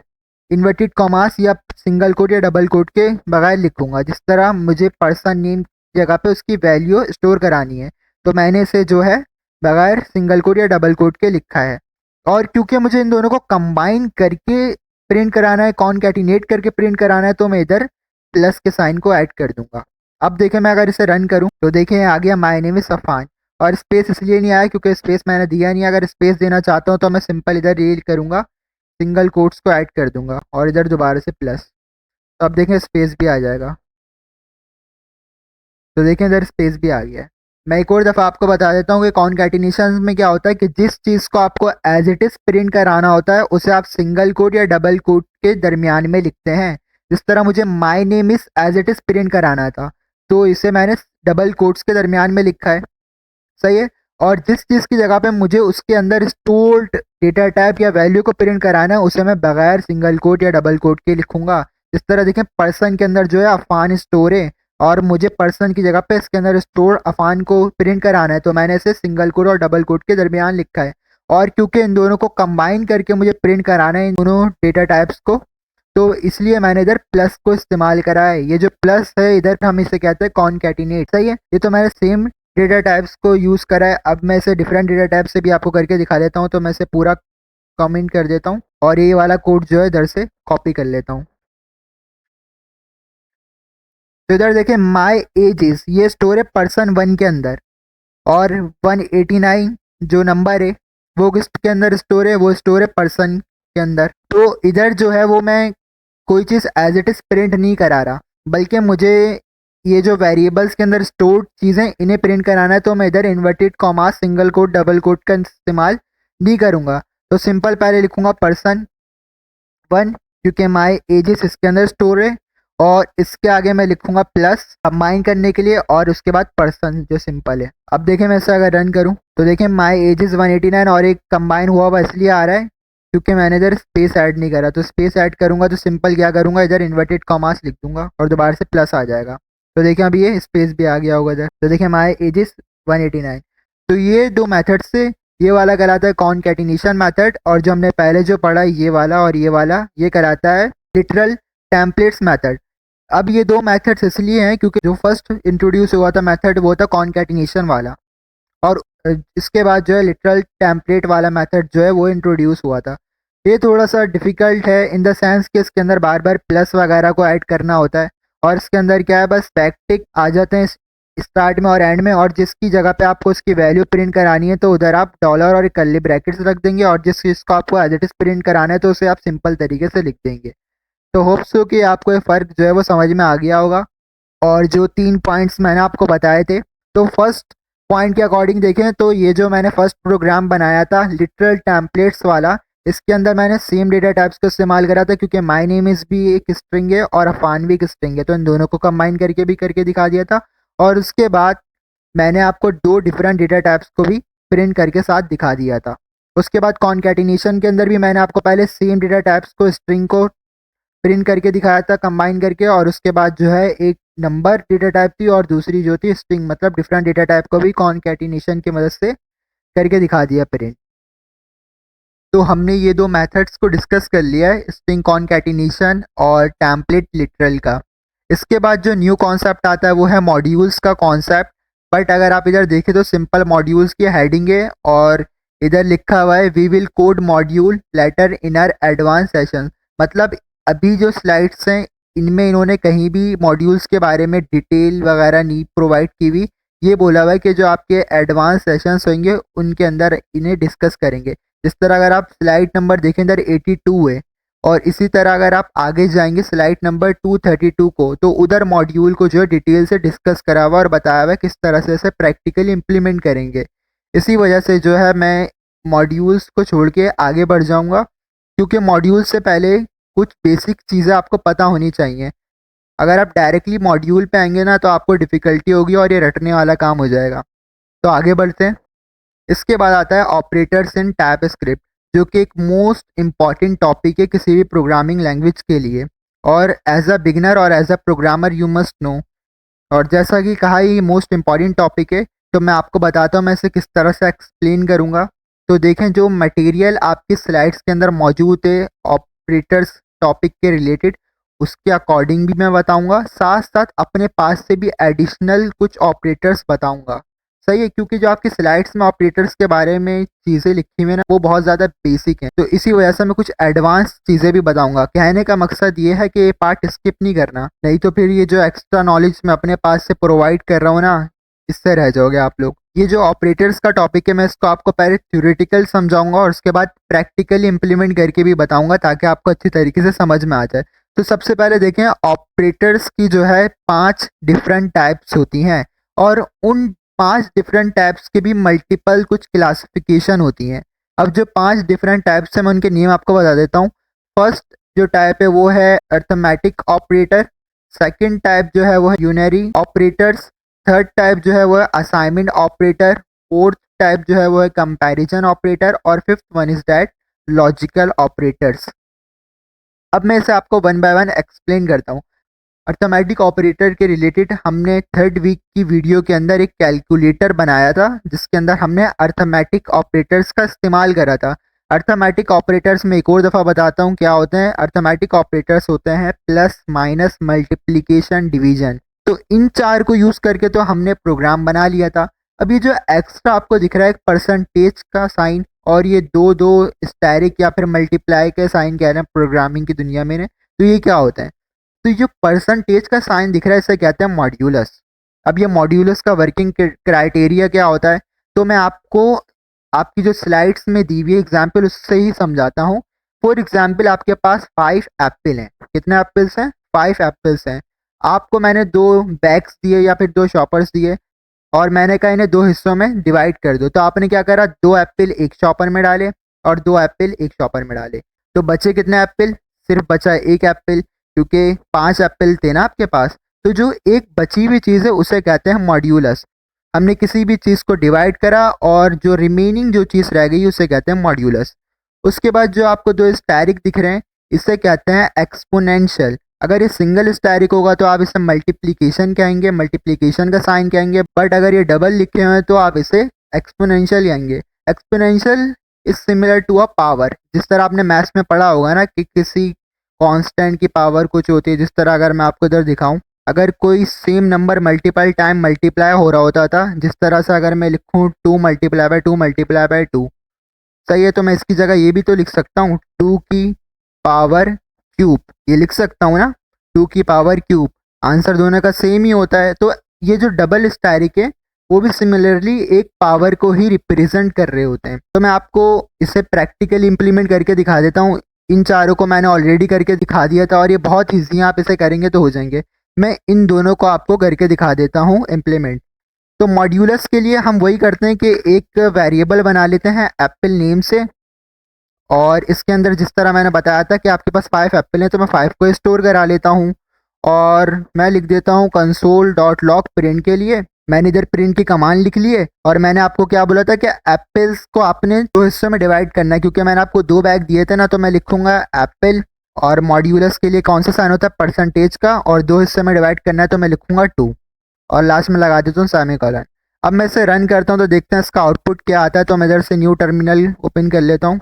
इन्वर्टेड कॉमास या सिंगल कोड या डबल कोड के बगैर लिखूंगा। जिस तरह मुझे पर्सन नेम की जगह पे उसकी वैल्यू स्टोर करानी है तो मैंने इसे जो है बगैर सिंगल कोड या डबल कोड के लिखा है। और क्योंकि मुझे इन दोनों को कंबाइन करके प्रिंट कराना है, कॉन्कैटिनेट करके प्रिंट कराना है, तो मैं इधर प्लस के साइन को ऐड कर दूंगा। अब देखें मैं अगर इसे रन करूं तो देखें आ गया माय नेम इज सफान, और स्पेस इसलिए नहीं आया क्योंकि स्पेस मैंने दिया नहीं। अगर स्पेस देना चाहता हूँ तो मैं सिंपल इधर रीड करूँगा, सिंगल कोट्स को ऐड कर दूंगा और इधर दोबारा से प्लस। तो अब देखें स्पेस भी आ जाएगा। तो देखें इधर स्पेस भी आ गया है। मैं एक और दफ़ा आपको बता देता हूँ कि कॉन्कैटिनेशन में क्या होता है कि जिस चीज़ को आपको एज इट इज़ प्रिंट कराना होता है उसे आप सिंगल कोड या डबल कोड के दरमियान में लिखते हैं। जिस तरह मुझे my name is as it is print कराना था तो इसे मैंने डबल कोड्स के दरमियान में लिखा है, सही है। और जिस चीज़ की जगह पे मुझे उसके अंदर स्टोर्ड डेटा टाइप या वैल्यू को प्रिंट कराना है उसे मैं बगैर सिंगल कोड या डबल कोड के लिखूंगा। इस तरह देखें पर्सन के अंदर जो है अफान स्टोर है और मुझे पर्सन की जगह पे इसके अंदर स्टोर अफान को प्रिंट कराना है तो मैंने इसे सिंगल कोड और डबल कोड के दरमियान लिखा है। और क्योंकि इन दोनों को कंबाइन करके मुझे प्रिंट कराना है इन दोनों डेटा टाइप्स को, तो इसलिए मैंने इधर प्लस को इस्तेमाल करा है। ये जो प्लस है इधर हम इसे कहते हैं कॉन्कैटिनेट, सही है। ये तो मैंने सेम डेटा टाइप्स को यूज़ करा है। अब मैं इसे डिफरेंट डेटा टाइप से भी आपको करके दिखा देता हूँ। तो मैं इसे पूरा कमेंट कर देता हूँ और ये वाला कोड जो है इधर से कॉपी कर लेता हूँ। तो इधर देखें माई एज इज ये स्टोर है पर्सन 1 के अंदर, और 189 जो नंबर है वो किसके अंदर स्टोर है, वो स्टोर है पर्सन के अंदर। तो इधर जो है वो मैं कोई चीज़ एज इट इज़ प्रिंट नहीं करा रहा, बल्कि मुझे ये जो वेरिएबल्स के अंदर स्टोर्ड चीज़ें इन्हें प्रिंट कराना है। तो मैं इधर inverted comma single quote double quote का इस्तेमाल नहीं करूँगा। तो सिंपल पहले लिखूँगा पर्सन 1 क्योंकि माई एजेस इसके अंदर स्टोर है, और इसके आगे मैं लिखूँगा प्लस कंबाइन करने के लिए, और उसके बाद पर्सन जो सिंपल है। अब देखें मैं इसे अगर रन करूँ तो देखें माई एजेस 189 और एक कंबाइन हुआ हुआ इसलिए आ रहा है क्योंकि मैंने इधर स्पेस ऐड नहीं करा। तो स्पेस ऐड करूँगा तो सिंपल क्या करूँगा, इधर इन्वर्टेड कॉमास लिख दूंगा और दोबारा से प्लस आ जाएगा। तो देखें अभी ये स्पेस भी आ गया होगा इधर। तो देखें माई एजेस 189। तो ये दो मेथड से ये वाला कराता है कॉन्कैटिनेशन मेथड, और जो हमने पहले जो पढ़ा ये वाला और ये वाला ये कराता है लिटरल टेम्पलेट्स मेथड। अब ये दो मेथड्स इसलिए हैं क्योंकि जो फर्स्ट इंट्रोड्यूस हुआ था मेथड वो था कॉन्कैटिनेशन वाला, और इसके बाद जो है लिटरल टेम्पलेट वाला मेथड जो है वो इंट्रोड्यूस हुआ था। ये थोड़ा सा डिफ़िकल्ट है इन द सेंस कि इसके अंदर बार बार प्लस वगैरह को ऐड करना होता है, और इसके अंदर क्या है बस बैकटिक आ जाते हैं स्टार्ट में और एंड में, और जिसकी जगह पे आपको उसकी वैल्यू प्रिंट करानी है तो उधर आप डॉलर और कर्ली ब्रैकेट्स रख देंगे, और जिस चीज़ को आपको एज इट इज़ प्रिंट कराना है तो उसे आप सिंपल तरीके से लिख देंगे। तो होप सो कि आपको ये फ़र्क जो है वो समझ में आ गया होगा। और जो 3 पॉइंट्स मैंने आपको बताए थे, तो फर्स्ट पॉइंट के अकॉर्डिंग देखें तो ये जो मैंने फर्स्ट प्रोग्राम बनाया था लिटरल टेम्पलेट्स वाला, इसके अंदर मैंने सेम डेटा टाइप्स को इस्तेमाल करा था क्योंकि माय नेम इज़ भी एक स्ट्रिंग है और अफान भी एक स्ट्रिंग है, तो इन दोनों को कंबाइन करके भी करके दिखा दिया था। और उसके बाद मैंने आपको दो डिफरेंट डेटा टाइप्स को भी प्रिंट करके साथ दिखा दिया था। उसके बाद कॉन्कैटिनेशन के अंदर भी मैंने आपको पहले सेम डेटा टाइप्स को स्ट्रिंग को प्रिंट करके दिखाया था कंबाइन करके, और उसके बाद जो है एक नंबर डेटा टाइप थी और दूसरी जो थी स्ट्रिंग, मतलब डिफरेंट डेटा टाइप को भी कॉन्कैटिनेशन की मदद से करके दिखा दिया प्रिंट। तो हमने ये दो मेथड्स को डिस्कस कर लिया है, स्ट्रिंग कॉन्कैटिनेशन और टेम्पलेट लिटरल का। इसके बाद जो न्यू कॉन्सेप्ट आता है वो है मॉड्यूल्स का कॉन्सेप्ट। बट अगर आप इधर देखें तो सिंपल मॉड्यूल्स की हेडिंग है और इधर लिखा हुआ है we will code module later in our advance session. मतलब अभी जो स्लाइड्स हैं इनमें इन्होंने कहीं भी मॉड्यूल्स के बारे में डिटेल वगैरह नहीं प्रोवाइड की हुई। ये बोला हुआ है कि जो आपके एडवांस सेशंस होंगे उनके अंदर इन्हें डिस्कस करेंगे। जिस तरह अगर आप स्लाइड नंबर देखें इधर 82 है और इसी तरह अगर आप आगे जाएंगे स्लाइड नंबर 232 को तो उधर मॉड्यूल को जो है डिटेल से डिस्कस करा हुआ और बताया हुआ है किस तरह से इसे प्रैक्टिकली इम्प्लीमेंट करेंगे। इसी वजह से जो है मैं मॉड्यूल्स को छोड़ के आगे बढ़ जाऊंगा, क्योंकि मॉड्यूल से पहले कुछ बेसिक चीज़ें आपको पता होनी चाहिए। अगर आप डायरेक्टली मॉड्यूल पे आएंगे ना तो आपको डिफ़िकल्टी होगी और ये रटने वाला काम हो जाएगा। तो आगे बढ़ते हैं। इसके बाद आता है ऑपरेटर्स इन टाइप स्क्रिप्ट, जो कि एक मोस्ट इम्पॉर्टेंट टॉपिक है किसी भी प्रोग्रामिंग लैंग्वेज के लिए। और एज अ बिगनर और as a programmer you must know. और जैसा कि कहा ये मोस्ट इम्पॉर्टेंट टॉपिक है तो मैं आपको बताता हूँ मैं इसे किस तरह से एक्सप्लेन करूँगा। तो देखें जो मटेरियल आपकी स्लाइड्स के अंदर मौजूद है ऑपरेटर्स टॉपिक के रिलेटेड उसके अकॉर्डिंग भी मैं बताऊंगा, साथ साथ अपने पास से भी एडिशनल कुछ ऑपरेटर्स बताऊंगा। सही है, क्योंकि जो आपकी स्लाइड्स में ऑपरेटर्स के बारे में चीज़ें लिखी हुई हैं ना वो बहुत ज़्यादा बेसिक हैं, तो इसी वजह से मैं कुछ एडवांस चीज़ें भी बताऊंगा। कहने का मकसद ये है कि ये पार्ट स्किप नहीं करना, नहीं तो फिर ये जो एक्स्ट्रा नॉलेज मैं अपने पास से प्रोवाइड कर रहा हूँ ना इससे रह जाओगे आप लोग। ये जो ऑपरेटर्स का टॉपिक है मैं इसको आपको पहले थ्योरेटिकल समझाऊंगा और उसके बाद प्रैक्टिकली इम्प्लीमेंट करके भी बताऊंगा ताकि आपको अच्छी तरीके से समझ में आ जाए। तो सबसे पहले देखें ऑपरेटर्स की जो है 5 डिफरेंट टाइप्स होती हैं और उन 5 डिफरेंट टाइप्स के भी मल्टीपल कुछ क्लासिफिकेशन होती हैं। अब जो 5 डिफरेंट टाइप्स हैं मैं उनके नेम आपको बता देता हूँ। फर्स्ट जो टाइप है वो है अर्थमेटिक ऑपरेटर, सेकंड टाइप जो है वो है यूनरी ऑपरेटर्स, थर्ड टाइप जो है वो है असाइनमेंट ऑपरेटर, फोर्थ टाइप जो है वो है कंपैरिजन ऑपरेटर और fifth one is that logical operators. अब मैं इसे आपको वन बाय वन एक्सप्लेन करता हूँ। अर्थमेटिक ऑपरेटर के रिलेटेड हमने थर्ड वीक की वीडियो के अंदर एक कैलकुलेटर बनाया था जिसके अंदर हमने अर्थमेटिक ऑपरेटर्स का इस्तेमाल करा था। अर्थमेटिक ऑपरेटर्स में एक और दफ़ा बताता हूँ क्या होते हैं। अर्थमेटिक ऑपरेटर्स होते हैं प्लस माइनस मल्टीप्लिकेशन डिवीजन। तो इन चार को यूज़ करके तो हमने प्रोग्राम बना लिया था। अब ये जो एक्स्ट्रा आपको दिख रहा है एक परसेंटेज का साइन और ये दो दो स्टैरिक या फिर मल्टीप्लाई के साइन कह रहे हैं प्रोग्रामिंग की दुनिया में ने, तो ये क्या होता है। तो ये जो परसेंटेज का साइन दिख रहा है इसे कहते हैं मॉड्यूलस। अब ये मॉड्यूलस का वर्किंग क्राइटेरिया क्या होता है तो मैं आपको आपकी जो स्लाइड्स में दी हुई एग्जाम्पल उससे ही समझाता हूँ। फॉर एग्जाम्पल आपके पास 5 एप्पल हैं। कितने एप्पल्स हैं? 5 एप्पल्स हैं। आपको मैंने 2 बैग्स दिए या फिर 2 शॉपर्स दिए और मैंने कहा इन्हें 2 हिस्सों में डिवाइड कर दो। तो आपने क्या करा, 2 एप्पल एक शॉपर में डाले और 2 एप्पल एक शॉपर में डाले। तो बचे कितने एप्पल? सिर्फ बचा एक एप्पल, क्योंकि 5 एप्पल थे ना आपके पास। तो जो एक बची हुई चीज़ है उसे कहते हैं मॉड्यूलस। हमने किसी भी चीज़ को डिवाइड करा और जो रिमेनिंग जो चीज़ रह गई उसे कहते हैं मॉड्यूलस। उसके बाद जो आपको 2 स्टैरिक दिख रहे हैं इसे कहते हैं एक्सपोनेंशियल। अगर ये सिंगल स्टैरिक होगा तो आप इसे मल्टीप्लिकेशन कहेंगे, मल्टीप्लिकेशन का साइन कहेंगे। बट अगर ये डबल लिखे हुए हैं तो आप इसे एक्सपोनेंशियल कहेंगे। Exponential is similar to a power. जिस तरह आपने मैथ्स में पढ़ा होगा ना कि किसी कांस्टेंट की पावर कुछ होती है। जिस तरह अगर मैं आपको इधर दिखाऊं, अगर कोई same number multiple time multiply हो रहा होता था, जिस तरह से अगर मैं लिखूं 2 मल्टीप्लाई बाय 2 मल्टीप्लाई बाय 2, सही है, तो मैं इसकी जगह ये भी तो लिख सकता हूँ 2 की पावर क्यूब। ये लिख सकता हूँ ना, 2 की पावर क्यूब। आंसर दोनों का सेम ही होता है। तो ये जो डबल स्टैरिक है वो भी सिमिलरली एक पावर को ही रिप्रेजेंट कर रहे होते हैं। तो मैं आपको इसे प्रैक्टिकली इम्प्लीमेंट करके दिखा देता हूँ। इन चारों को मैंने ऑलरेडी करके दिखा दिया था और ये बहुत ईजी है, आप इसे करेंगे तो हो जाएंगे। मैं इन दोनों को आपको करके दिखा देता हूँ इम्प्लीमेंट। तो मॉड्यूलस के लिए हम वही करते हैं कि एक वेरिएबल बना लेते हैं एप्पल नेम से और इसके अंदर जिस तरह मैंने बताया था कि आपके पास 5 एप्पल हैं तो मैं 5 को स्टोर करा लेता हूँ और मैं लिख देता हूँ कंसोल डॉट लॉग प्रिंट के लिए। मैंने इधर प्रिंट की कमांड लिख ली है और मैंने आपको क्या बोला था कि एप्पल्स को आपने 2 हिस्सों में डिवाइड करना है, क्योंकि मैंने आपको 2 बैग दिए थे ना। तो मैं लिखूंगा एप्पल और मॉड्यूलस के लिए कौन सा साइन होता है परसेंटेज का, और 2 हिस्से में डिवाइड करना है तो मैं लिखूंगा 2 और लास्ट में लगा देता हूँ सेमीकोलन। अब मैं इसे रन करता हूँ तो देखते हैं इसका आउटपुट क्या आता है। तो मैं इधर से न्यू टर्मिनल ओपन कर लेता हूँ।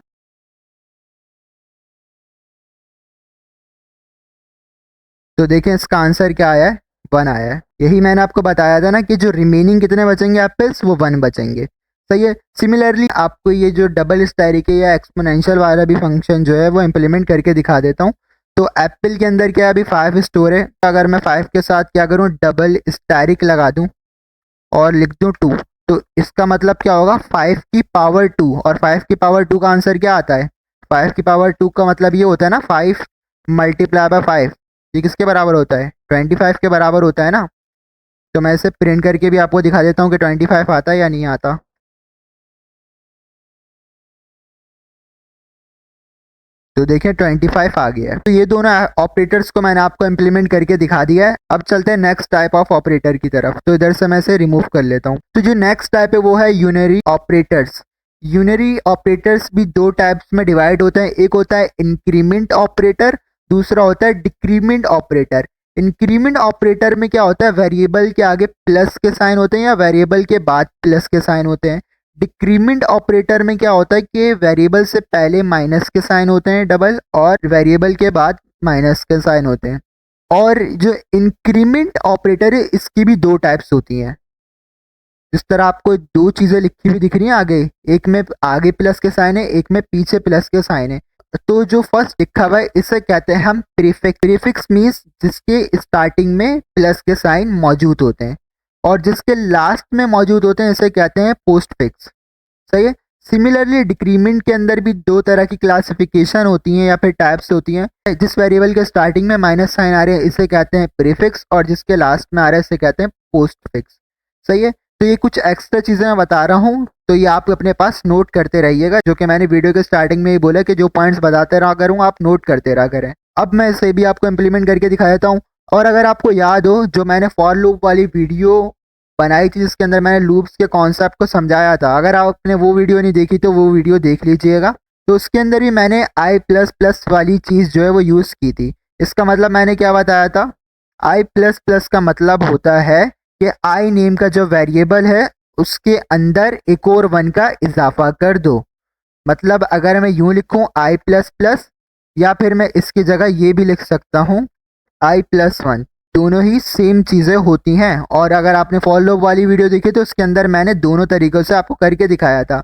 तो देखें इसका आंसर क्या आया है, 1 आया है। यही मैंने आपको बताया था ना कि जो रिमेनिंग कितने बचेंगे एप्पल्स, वो 1 बचेंगे। सही है। सिमिलरली आपको ये जो डबल स्टैरिक या एक्सपोनेंशियल वाला भी फंक्शन जो है वो इम्प्लीमेंट करके दिखा देता हूँ। तो एप्पल के अंदर क्या है, अभी 5 स्टोर है। अगर मैं 5 के साथ क्या करूँ, डबल स्टैरिक लगा दूँ और लिख दूँ 2, तो इसका मतलब क्या होगा, 5 की पावर 2। और 5 की पावर 2 का आंसर क्या आता है, 5 की पावर 2 का मतलब ये होता है ना 5 मल्टीप्लाई बाय 5। ये किसके बराबर होता है, 25 के बराबर होता है ना। तो मैं इसे प्रिंट करके भी आपको दिखा देता हूँ कि 25 आता है या नहीं आता। तो देखिए 25 आ गया है। तो ये दोनों ऑपरेटर्स को मैंने आपको इम्प्लीमेंट करके दिखा दिया है। अब चलते हैं नेक्स्ट टाइप ऑफ ऑपरेटर की तरफ। तो इधर से मैं इसे रिमूव कर लेता हूँ। तो जो नेक्स्ट टाइप है वो है यूनरी ऑपरेटर्स। यूनरी ऑपरेटर्स भी दो टाइप्स में डिवाइड होते हैं। एक होता है इंक्रीमेंट ऑपरेटर, दूसरा होता है डिक्रीमेंट ऑपरेटर। इंक्रीमेंट ऑपरेटर में क्या होता है, वेरिएबल के आगे प्लस के साइन होते हैं या वेरिएबल के बाद प्लस के साइन होते हैं। डिक्रीमेंट ऑपरेटर में क्या होता है कि वेरिएबल से पहले माइनस के साइन होते हैं डबल, और वेरिएबल के बाद माइनस के साइन होते हैं। और जो इंक्रीमेंट ऑपरेटर है इसकी भी दो टाइप्स होती हैं। जिस तरह आपको दो चीज़ें लिखी हुई दिख रही हैं आगे, एक में आगे प्लस के साइन है, एक में पीछे प्लस के साइन है। तो जो फर्स्ट लिखा हुआ है इसे कहते हैं हम प्रीफिक्स। प्रीफिक्स मीन्स जिसके स्टार्टिंग में प्लस के साइन मौजूद होते हैं, और जिसके लास्ट में मौजूद होते हैं इसे कहते हैं पोस्टफिक्स। सही है। सिमिलरली डिक्रीमेंट के अंदर भी दो तरह की क्लासिफिकेशन होती हैं या फिर टाइप्स होती हैं। जिस वेरिएबल के स्टार्टिंग में माइनस साइन आ रहे हैं इसे कहते हैं प्रीफिक्स, और जिसके लास्ट में आ रहा है इसे कहते हैं पोस्टफिक्स। सही है। तो ये कुछ एक्स्ट्रा चीज़ें मैं बता रहा हूँ, तो ये आप अपने पास नोट करते रहिएगा। जो कि मैंने वीडियो के स्टार्टिंग में ही बोला कि जो पॉइंट्स बताते रहा करूँ आप नोट करते रहा करें। अब मैं इसे भी आपको इम्प्लीमेंट करके दिखा देता हूँ। और अगर आपको याद हो, जो मैंने फॉर लूप वाली वीडियो बनाई थी जिसके अंदर मैंने लूप्स के कॉन्सेप्ट को समझाया था, अगर आपने वो वीडियो नहीं देखी तो वो वीडियो देख लीजिएगा। तो उसके अंदर भी मैंने आई प्लस प्लस वाली चीज़ जो है वो यूज़ की थी। इसका मतलब मैंने क्या बताया था, आई प्लस प्लस का मतलब होता है कि आई नेम का जो वेरिएबल है उसके अंदर एक और 1 का इजाफा कर दो। मतलब अगर मैं यूं लिखूं आई प्लस प्लस, या फिर मैं इसकी जगह ये भी लिख सकता हूं आई प्लस 1, दोनों ही सेम चीज़ें होती हैं। और अगर आपने फॉर लूप वाली वीडियो देखी तो उसके अंदर मैंने दोनों तरीक़ों से आपको करके दिखाया था।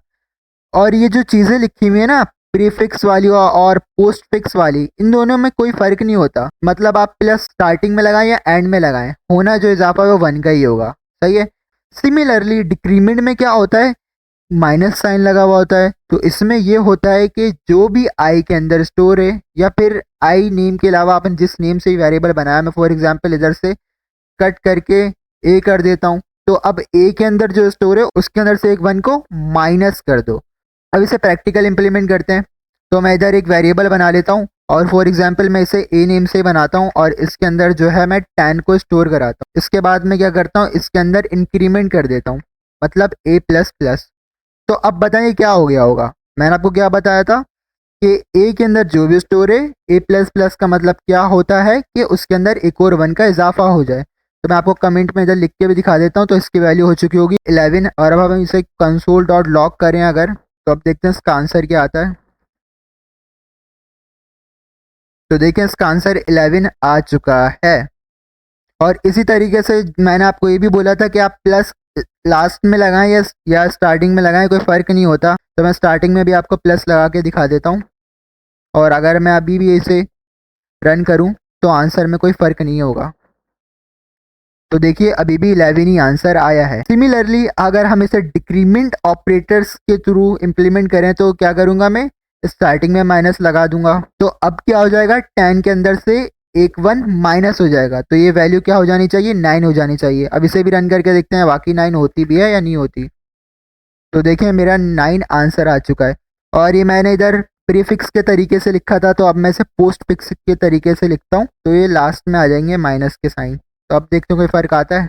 और ये जो चीज़ें लिखी हुई है ना, प्रीफिक्स वाली और पोस्ट फिक्स वाली, इन दोनों में कोई फ़र्क नहीं होता। मतलब आप प्लस स्टार्टिंग में लगाएं या एंड में लगाएं, होना जो इजाफा है वो 1 का ही होगा। सही है। सिमिलरली डिक्रीमेंट में क्या होता है, माइनस साइन लगा हुआ होता है। तो इसमें ये होता है कि जो भी आई के अंदर स्टोर है, या फिर आई नेम के अलावा अपन जिस नेम से वेरिएबल बनाया, मैं फॉर एग्जांपल इधर से कट करके ए कर देता हूँ। तो अब ए के अंदर जो स्टोर है उसके अंदर से एक 1 को माइनस कर दो। अब इसे प्रैक्टिकल इंप्लीमेंट करते हैं। तो मैं इधर एक वेरिएबल बना लेता हूँ, और फॉर एग्जांपल मैं इसे ए नेम से बनाता हूँ, और इसके अंदर जो है मैं 10 को स्टोर कराता हूँ। इसके बाद मैं क्या करता हूँ, इसके अंदर इंक्रीमेंट कर देता हूँ, मतलब ए प्लस प्लस। तो अब बताइए क्या हो गया होगा। मैंने आपको क्या बताया था कि ए के अंदर जो भी स्टोर है, ए प्लस प्लस का मतलब क्या होता है कि उसके अंदर एक और 1 का इजाफा हो जाए। तो मैं आपको कमेंट में इधर लिख के भी दिखा देता हूँ। तो इसकी वैल्यू हो चुकी होगी 11। और अब हम इसे कंसोल डॉट लॉग करें अगर, तो अब देखते हैं इसका आंसर क्या आता है। तो देखें इसका आंसर 11 आ चुका है। और इसी तरीके से मैंने आपको ये भी बोला था कि आप प्लस लास्ट में लगाएं या स्टार्टिंग में लगाएं, कोई फ़र्क नहीं होता। तो मैं स्टार्टिंग में भी आपको प्लस लगा के दिखा देता हूँ। और अगर मैं अभी भी इसे रन करूँ तो आंसर में कोई फ़र्क नहीं होगा। तो देखिए अभी भी 11 ही आंसर आया है। सिमिलरली अगर हम इसे डिक्रीमेंट ऑपरेटर्स के थ्रू इम्प्लीमेंट करें तो क्या करूँगा, मैं स्टार्टिंग में माइनस लगा दूंगा। तो अब क्या हो जाएगा, 10 के अंदर से एक 1 माइनस हो जाएगा। तो ये वैल्यू क्या हो जानी चाहिए, 9 हो जानी चाहिए। अब इसे भी रन करके देखते हैं वाकई 9 होती भी है या नहीं होती। तो देखिए मेरा 9 आंसर आ चुका है। और ये मैंने इधर प्रीफिक्स के तरीके से लिखा था, तो अब मैं इसे पोस्ट फिक्स के तरीके से लिखता हूँ। तो ये लास्ट में आ जाएंगे माइनस के साइन। तो अब देखते हैं कोई फ़र्क आता है।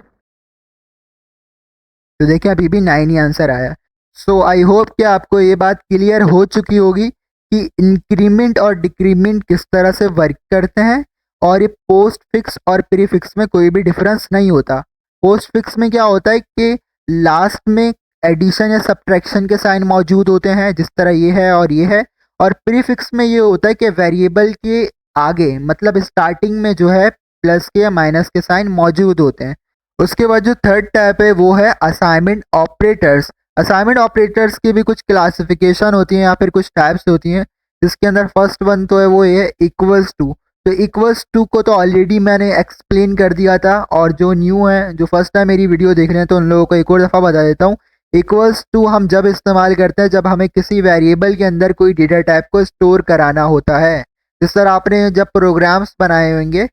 तो देखिए अभी भी 9 ही आंसर आया। सो आई होप कि आपको ये बात क्लियर हो चुकी होगी कि इंक्रीमेंट और डिक्रीमेंट किस तरह से वर्क करते हैं। और ये पोस्ट फिक्स और प्रीफिक्स में कोई भी डिफरेंस नहीं होता। पोस्ट फिक्स में क्या होता है कि लास्ट में एडिशन या सब्ट्रैक्शन के साइन मौजूद होते हैं, जिस तरह ये है और ये है। और प्रीफिक्स में ये होता है कि वेरिएबल के आगे, मतलब स्टार्टिंग में जो है प्लस के या माइनस के साइन मौजूद होते हैं। उसके बाद जो थर्ड टाइप है वो है असाइनमेंट ऑपरेटर्स। असाइनमेंट ऑपरेटर्स की भी कुछ क्लासिफिकेशन होती है या फिर कुछ टाइप्स होती हैं, जिसके अंदर फर्स्ट वन तो है वो ये है इक्वल्स टू। तो इक्वल्स टू को तो ऑलरेडी मैंने एक्सप्लेन कर दिया था, और जो न्यू है, जो फर्स्ट टाइम मेरी वीडियो देख रहे हैं, तो उन लोगों को एक और दफ़ा बता देता हूँ। इक्वल्स टू हम जब इस्तेमाल करते हैं जब हमें किसी वेरिएबल के अंदर कोई डेटा टाइप को स्टोर कराना होता है। जिस तरह आपने जब प्रोग्राम्स बनाए होंगे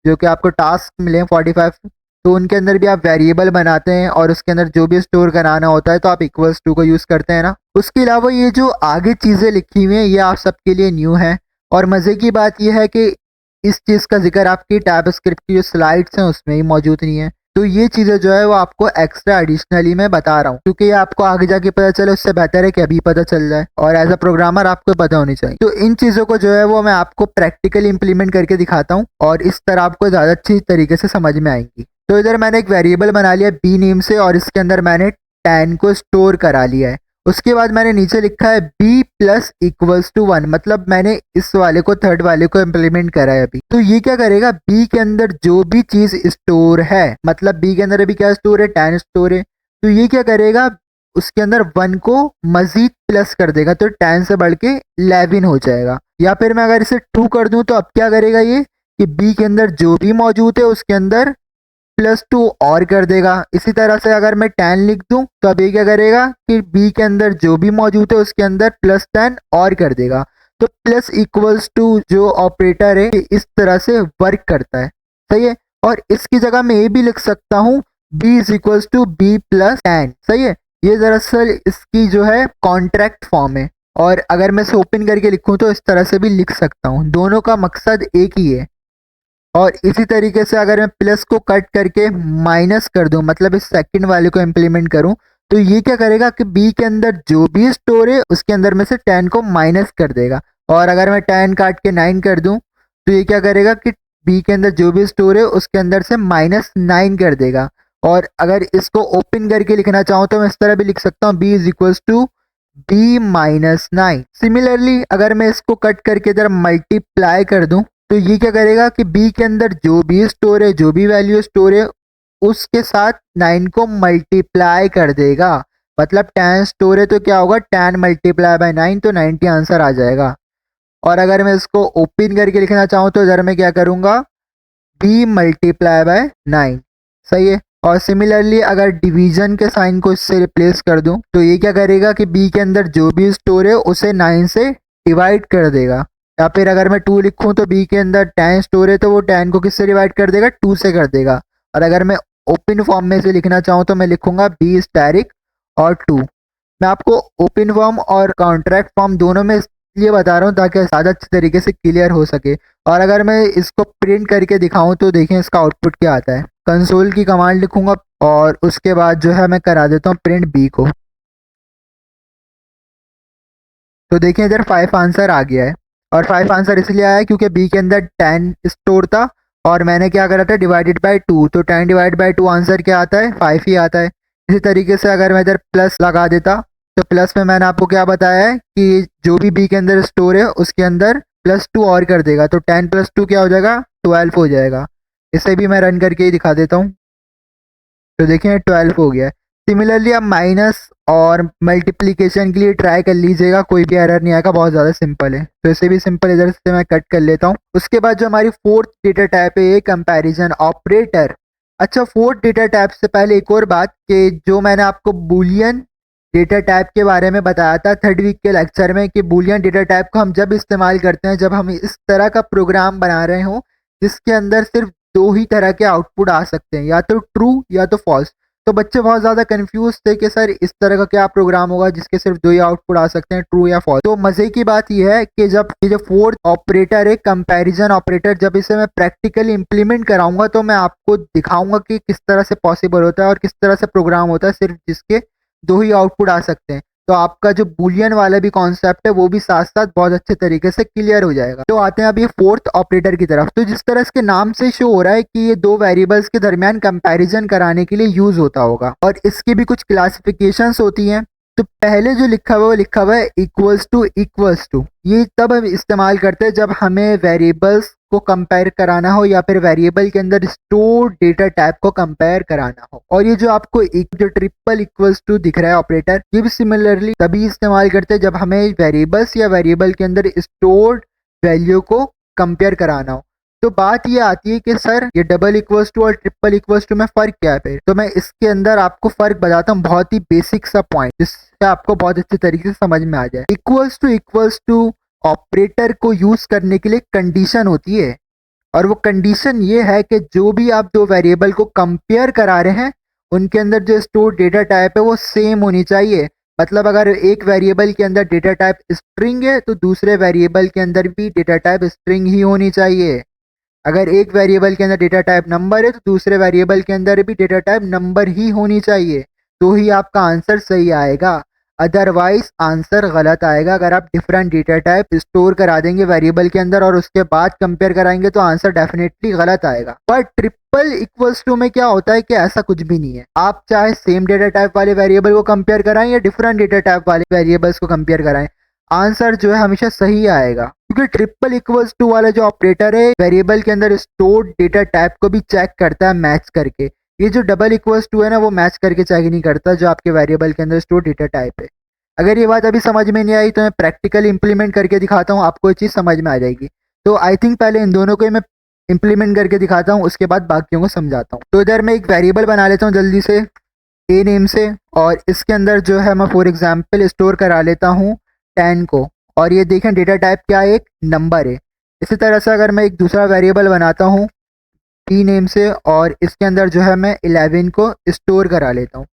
जो कि आपको टास्क मिले 45, तो उनके अंदर भी आप वेरिएबल बनाते हैं और उसके अंदर जो भी स्टोर कराना होता है तो आप इक्वल्स टू को यूज़ करते हैं ना। उसके अलावा ये जो आगे चीज़ें लिखी हुई हैं ये आप सबके लिए न्यू है, और मज़े की बात यह है कि इस चीज़ का जिक्र आपकी टाइपस्क्रिप्ट की जो स्लाइड्स हैं उसमें ही मौजूद नहीं है। तो ये चीज़ें जो है वो आपको एक्स्ट्रा एडिशनली मैं बता रहा हूँ, क्योंकि ये आपको आगे जाके पता चले उससे बेहतर है कि अभी पता चल जाए, और एज अ प्रोग्रामर आपको पता होनी चाहिए। तो इन चीज़ों को जो है वो मैं आपको प्रैक्टिकली इंप्लीमेंट करके दिखाता हूँ, और इस तरह आपको ज़्यादा अच्छी तरीके से समझ में आएंगी। तो इधर मैंने एक वेरिएबल बना लिया बी नेम से, और इसके अंदर मैंने 10 को स्टोर करा लिया है। उसके बाद मैंने नीचे लिखा है b प्लस इक्वल्स टू 1, मतलब मैंने इस वाले को, थर्ड वाले को इम्प्लीमेंट करा है अभी। तो ये क्या करेगा, b के अंदर जो भी चीज स्टोर है, मतलब b के अंदर अभी क्या स्टोर है, 10 स्टोर है, तो ये क्या करेगा, उसके अंदर 1 को मजीद प्लस कर देगा, तो 10 से बढ़ के 11 हो जाएगा। या फिर मैं अगर इसे 2 कर दूं तो अब क्या करेगा ये कि b के अंदर जो भी मौजूद है उसके अंदर +2 और कर देगा। इसी तरह से अगर मैं 10 लिख दूं तो अब ये क्या करेगा कि b के अंदर जो भी मौजूद है उसके अंदर +10 और कर देगा। तो प्लस इक्वल्स टू जो ऑपरेटर है इस तरह से वर्क करता है, सही है। और इसकी जगह मैं ये भी लिख सकता हूँ b is equals to b plus 10, सही है। ये दरअसल इसकी जो है कॉन्ट्रैक्ट फॉर्म है, और अगर मैं इसे ओपन करके लिखूं तो इस तरह से भी लिख सकता हूँ। दोनों का मकसद एक ही है। और इसी तरीके से अगर मैं प्लस को कट करके माइनस कर दूं, मतलब इस सेकंड वाले को इम्प्लीमेंट करूं, तो ये क्या करेगा कि b के अंदर जो भी स्टोर है उसके अंदर में से 10 को माइनस कर देगा। और अगर मैं 10 काट के 9 कर दूं तो ये क्या करेगा कि b के अंदर जो भी स्टोर है उसके अंदर से -9 कर देगा। और अगर इसको ओपन करके लिखना चाहूँ तो मैं इस तरह भी लिख सकता हूँ b is equals to b minus 9। Similarly अगर मैं इसको कट करके इधर मल्टीप्लाई कर दूं तो ये क्या करेगा कि b के अंदर जो भी स्टोर है, जो भी वैल्यू स्टोर है, उसके साथ 9 को मल्टीप्लाई कर देगा। मतलब 10 स्टोर है तो क्या होगा, 10 मल्टीप्लाई बाय 9, तो 90 आंसर आ जाएगा। और अगर मैं इसको ओपन करके लिखना चाहूँ तो इधर मैं क्या करूँगा, b मल्टीप्लाई बाय 9, सही है। और सिमिलरली अगर डिवीजन के साइन को इससे रिप्लेस कर दूं तो ये क्या करेगा कि b के अंदर जो भी स्टोर है उसे 9 से डिवाइड कर देगा। या फिर अगर मैं 2 लिखूं तो b के अंदर 10 स्टोर है तो वो 10 को किससे डिवाइड कर देगा, 2 से कर देगा। और अगर मैं ओपन फॉर्म में से लिखना चाहूँ तो मैं लिखूंगा b स्टैरिक और 2। मैं आपको ओपन फॉर्म और कॉन्ट्रैक्ट फॉर्म दोनों में इसलिए बता रहा हूँ ताकि ज़्यादा अच्छे तरीके से क्लियर हो सके। और अगर मैं इसको प्रिंट करके दिखाऊं तो देखें इसका आउटपुट क्या आता है। कंसोल की कमांड लिखूंगा और उसके बाद जो है मैं करा देता हूँ प्रिंट b को। तो देखें इधर 5 आंसर आ गया है, और 5 आंसर इसलिए आया है क्योंकि b के अंदर 10 स्टोर था और मैंने क्या करा था, डिवाइडेड बाय 2, तो 10 डिवाइड बाय 2 आंसर क्या आता है, 5 ही आता है। इसी तरीके से अगर मैं इधर प्लस लगा देता तो प्लस में मैंने आपको क्या बताया है कि जो भी b के अंदर स्टोर है उसके अंदर +2 और कर देगा, तो 10 + 2 क्या हो जाएगा, 12 हो जाएगा। इसे भी मैं रन करके ही दिखा देता हूँ। तो देखिए 12 हो गया है। सिमिलरली आप माइनस और मल्टीप्लिकेशन के लिए ट्राई कर लीजिएगा, कोई भी एरर नहीं आएगा, बहुत ज़्यादा सिंपल है। तो इसे भी सिंपल इधर से मैं कट कर लेता हूँ। उसके बाद जो हमारी फोर्थ डेटा टाइप है ये कंपैरिजन ऑपरेटर। अच्छा, फोर्थ डेटा टाइप से पहले एक और बात कि जो मैंने आपको बूलियन डेटा टाइप के बारे में बताया था थर्ड वीक के लेक्चर में कि बूलियन डेटा टाइप को हम जब इस्तेमाल करते हैं जब हम इस तरह का प्रोग्राम बना रहे हों जिसके अंदर सिर्फ 2 ही तरह के आउटपुट आ सकते हैं, या तो ट्रू या तो फॉल्स। तो बच्चे बहुत ज़्यादा कंफ्यूज थे कि सर इस तरह का क्या प्रोग्राम होगा जिसके सिर्फ 2 ही आउटपुट आ सकते हैं, ट्रू या फॉल्स। तो मज़े की बात यह है कि जब ये जो फोर्थ ऑपरेटर है कंपैरिजन ऑपरेटर, जब इसे मैं प्रैक्टिकली इंप्लीमेंट कराऊंगा तो मैं आपको दिखाऊंगा कि किस तरह से पॉसिबल होता है और किस तरह से प्रोग्राम होता है सिर्फ जिसके 2 ही आउटपुट आ सकते हैं। तो आपका जो बूलियन वाला भी कॉन्सेप्ट है वो भी साथ साथ बहुत अच्छे तरीके से क्लियर हो जाएगा। तो आते हैं अब ये फोर्थ ऑपरेटर की तरफ। तो जिस तरह इसके नाम से शो हो रहा है कि ये 2 वेरिएबल्स के दरमियान कंपैरिजन कराने के लिए यूज होता होगा, और इसकी भी कुछ क्लासिफिकेशंस होती हैं। तो पहले जो लिखा हुआ है वो लिखा हुआ है इक्वल्स टू। ये तब हम इस्तेमाल करते हैं जब हमें वेरिएबल्स को कंपेयर कराना हो या फिर वेरिएबल के अंदर स्टोर डेटा टाइप को कंपेयर कराना हो। और ये जो आपको जो ट्रिपल इक्वल्स टू दिख रहा है ऑपरेटर, ये भी सिमिलरली तभी इस्तेमाल करते हैं जब हमें वेरिएबल्स या वेरिएबल के अंदर स्टोर्ड वैल्यू को कंपेयर कराना हो। तो बात ये आती है कि सर ये डबल इक्वल्स टू और ट्रिपल इक्वल्स टू में फर्क क्या है फिर? तो मैं इसके अंदर आपको फर्क बताता हूँ, बहुत ही बेसिक सा पॉइंट जिससे आपको बहुत अच्छे तरीके से समझ में आ जाए। इक्वल्स टू ऑपरेटर को यूज करने के लिए कंडीशन होती है, और वो कंडीशन ये है कि जो भी आप दो वेरिएबल को कंपेयर करा रहे हैं उनके अंदर जो स्टोर डेटा टाइप है वो सेम होनी चाहिए। मतलब अगर एक वेरिएबल के अंदर डेटा टाइप स्ट्रिंग है तो दूसरे वेरिएबल के अंदर भी डेटा टाइप स्ट्रिंग ही होनी चाहिए। अगर एक वेरिएबल के अंदर डेटा टाइप नंबर है तो दूसरे वेरिएबल के अंदर भी डेटा टाइप नंबर ही होनी चाहिए, तो ही आपका आंसर सही आएगा। अदरवाइज आंसर गलत आएगा। अगर आप डिफरेंट डेटा टाइप स्टोर करा देंगे वेरिएबल के अंदर और उसके बाद कंपेयर कराएंगे तो आंसर डेफिनेटली गलत आएगा। पर ट्रिपल इक्वल्स टू में क्या होता है कि ऐसा कुछ भी नहीं है। आप चाहे सेम डेटा टाइप वाले वेरिएबल को कंपेयर कराएं या डिफरेंट डेटा टाइप वाले वेरिएबल्स को कंपेयर कराएं, आंसर जो है हमेशा सही आएगा। क्योंकि ट्रिपल इक्वल्स टू वाला जो ऑपरेटर है वेरिएबल के अंदर स्टोर्ड डेटा टाइप को भी चेक करता है मैच करके। ये जो डबल इक्वल्स टू है ना वो मैच करके चेक नहीं करता जो आपके वेरिएबल के अंदर स्टोर डेटा टाइप है। अगर ये बात अभी समझ में नहीं आई तो मैं प्रैक्टिकली इंप्लीमेंट करके दिखाता हूँ, आपको ये चीज़ समझ में आ जाएगी। तो आई थिंक पहले इन दोनों को मैं इंप्लीमेंट करके दिखाता हूँ, उसके बाद बाकियों को समझाता हूँ। तो इधर मैं एक वेरिएबल बना लेता हूँ जल्दी से ए नेम से, और इसके अंदर जो है मैं फॉर एग्जाम्पल स्टोर करा लेता हूँ 10 को, और ये देखें डेटा टाइप क्या है, एक नंबर है। इसी तरह से अगर मैं एक दूसरा वेरिएबल बनाता हूँ पी नेम से और इसके अंदर जो है मैं 11 को स्टोर करा लेता हूँ,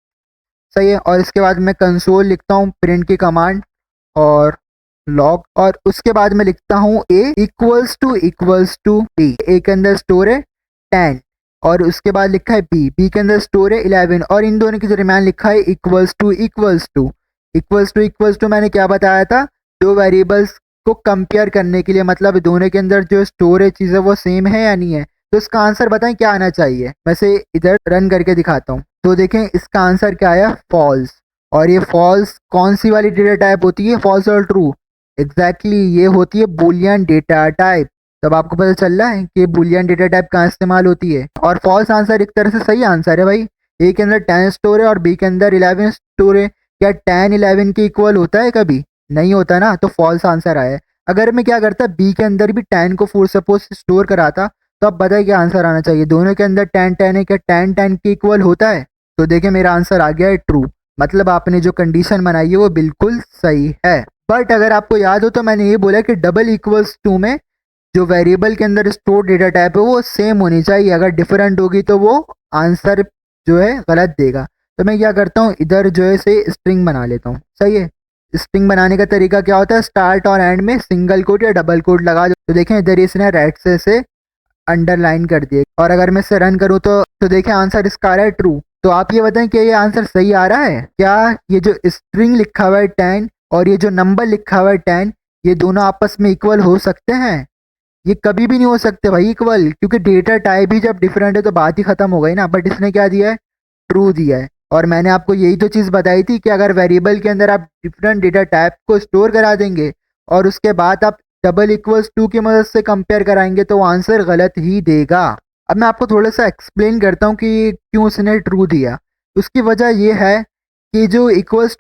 सही है। और इसके बाद मैं कंसोल लिखता हूँ प्रिंट की कमांड और लॉग, और उसके बाद मैं लिखता हूँ ए इक्वल्स टू बी। ए के अंदर स्टोर है 10 और उसके बाद लिखा है बी के अंदर स्टोर है 11, और इन दोनों के दरमियान लिखा है इक्वल्स टू मैंने क्या बताया था, दो वेरिएबल्स को कंपेयर करने के लिए, मतलब दोनों के अंदर जो स्टोरेज चीज़ है वो सेम है या नहीं है। तो इसका आंसर बताएं क्या आना चाहिए। मैं से इधर रन करके दिखाता हूँ। तो देखें इसका आंसर क्या आया, फॉल्स। और ये फॉल्स कौन सी वाली डेटा टाइप होती है, फॉल्स और ट्रू? एग्जैक्टली ये होती है बूलियन डेटा टाइप। तब आपको पता चल रहा है कि बूलियन डेटा टाइप कहाँ इस्तेमाल होती है। और फॉल्स आंसर एक तरह से सही आंसर है भाई। ए के अंदर 10 स्टोर है और बी के अंदर 11 स्टोर है। क्या 10 11 के इक्वल होता है? कभी नहीं होता ना, तो फॉल्स आंसर आया है। अगर मैं क्या करता बी के अंदर भी 10 को फॉर सपोज स्टोर कराता तो अब बताइए क्या आंसर आना चाहिए। दोनों के अंदर 10 10 है, क्या 10 10 के इक्वल होता है? तो देखिए मेरा आंसर आ गया है ट्रू। मतलब आपने जो कंडीशन बनाई है वो बिल्कुल सही है। बट अगर आपको याद हो तो मैंने ये बोला कि डबल इक्वल्स टू में जो वेरिएबल के अंदर स्टोर डेटा टाइप है वो सेम होनी चाहिए। अगर डिफरेंट होगी तो वो आंसर जो है गलत देगा। तो मैं क्या करता हूँ इधर जो है से स्ट्रिंग बना लेता हूँ, सही है। स्ट्रिंग बनाने का तरीका क्या होता है, स्टार्ट और एंड में सिंगल कोट या डबल कोट लगा दो। तो देखें इधर इसने रेड से अंडरलाइन कर दिए, और अगर मैं इसे रन करूँ तो देखें आंसर इसका आ रहा है ट्रू। तो आप ये बताएं कि ये आंसर सही आ रहा है क्या? ये जो स्ट्रिंग लिखा हुआ है 10 और ये जो नंबर लिखा हुआ है 10, ये दोनों आपस में इक्वल हो सकते हैं? ये कभी भी नहीं हो सकते भाई इक्वल, क्योंकि डेटा टाइप ही जब डिफरेंट है तो बात ही खत्म हो गई ना। बट इसने क्या दिया है, ट्रू दिया है। और मैंने आपको यही तो चीज़ बताई थी कि अगर वेरिएबल के अंदर आप डिफरेंट डेटा टाइप को स्टोर करा देंगे और उसके बाद आप डबल इक्वल्स टू की मदद से कंपेयर कराएंगे तो आंसर गलत ही देगा। अब मैं आपको थोड़ा सा एक्सप्लेन करता हूँ कि क्यों उसने ट्रू दिया। उसकी वजह ये है कि जो इक्वल्स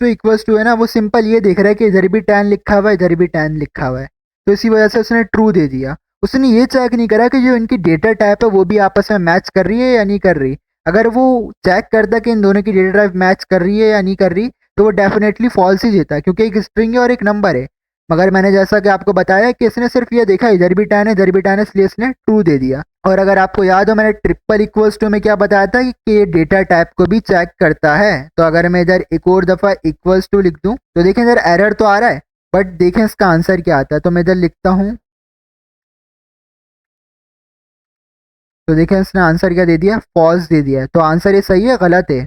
टू है ना वो सिंपल ये देख रहा है कि इधर भी 10 लिखा हुआ है इधर भी 10 लिखा हुआ है, तो इसी वजह से उसने ट्रू दे दिया। उसने ये चेक नहीं करा कि जो इनकी डेटा टाइप है वो भी आपस में मैच कर रही है या नहीं कर रही। अगर वो चेक करता कि इन दोनों की डेटा टाइप मैच कर रही है या नहीं कर रही तो वो डेफिनेटली फॉल्स ही देता, क्योंकि एक स्ट्रिंग है और एक नंबर है। मगर मैंने जैसा कि आपको बताया कि इसने सिर्फ ये देखा इधर भी 10 है इधर भी 10 है, इसलिए इसने ट्रू दे दिया। और अगर आपको याद हो मैंने ट्रिपल इक्वल्स टू में क्या बताया था कि ये डेटा टाइप को भी चेक करता है। तो अगर मैं इधर एक और दफ़ा इक्वल्स टू लिख दूं तो देखें इधर एरर तो आ रहा है, बट देखें इसका आंसर क्या आता है। तो मैं इधर लिखता हूँ, तो देखें इसने आंसर क्या दे दिया, फॉल्स दे दिया है। तो आंसर ये सही है गलत है?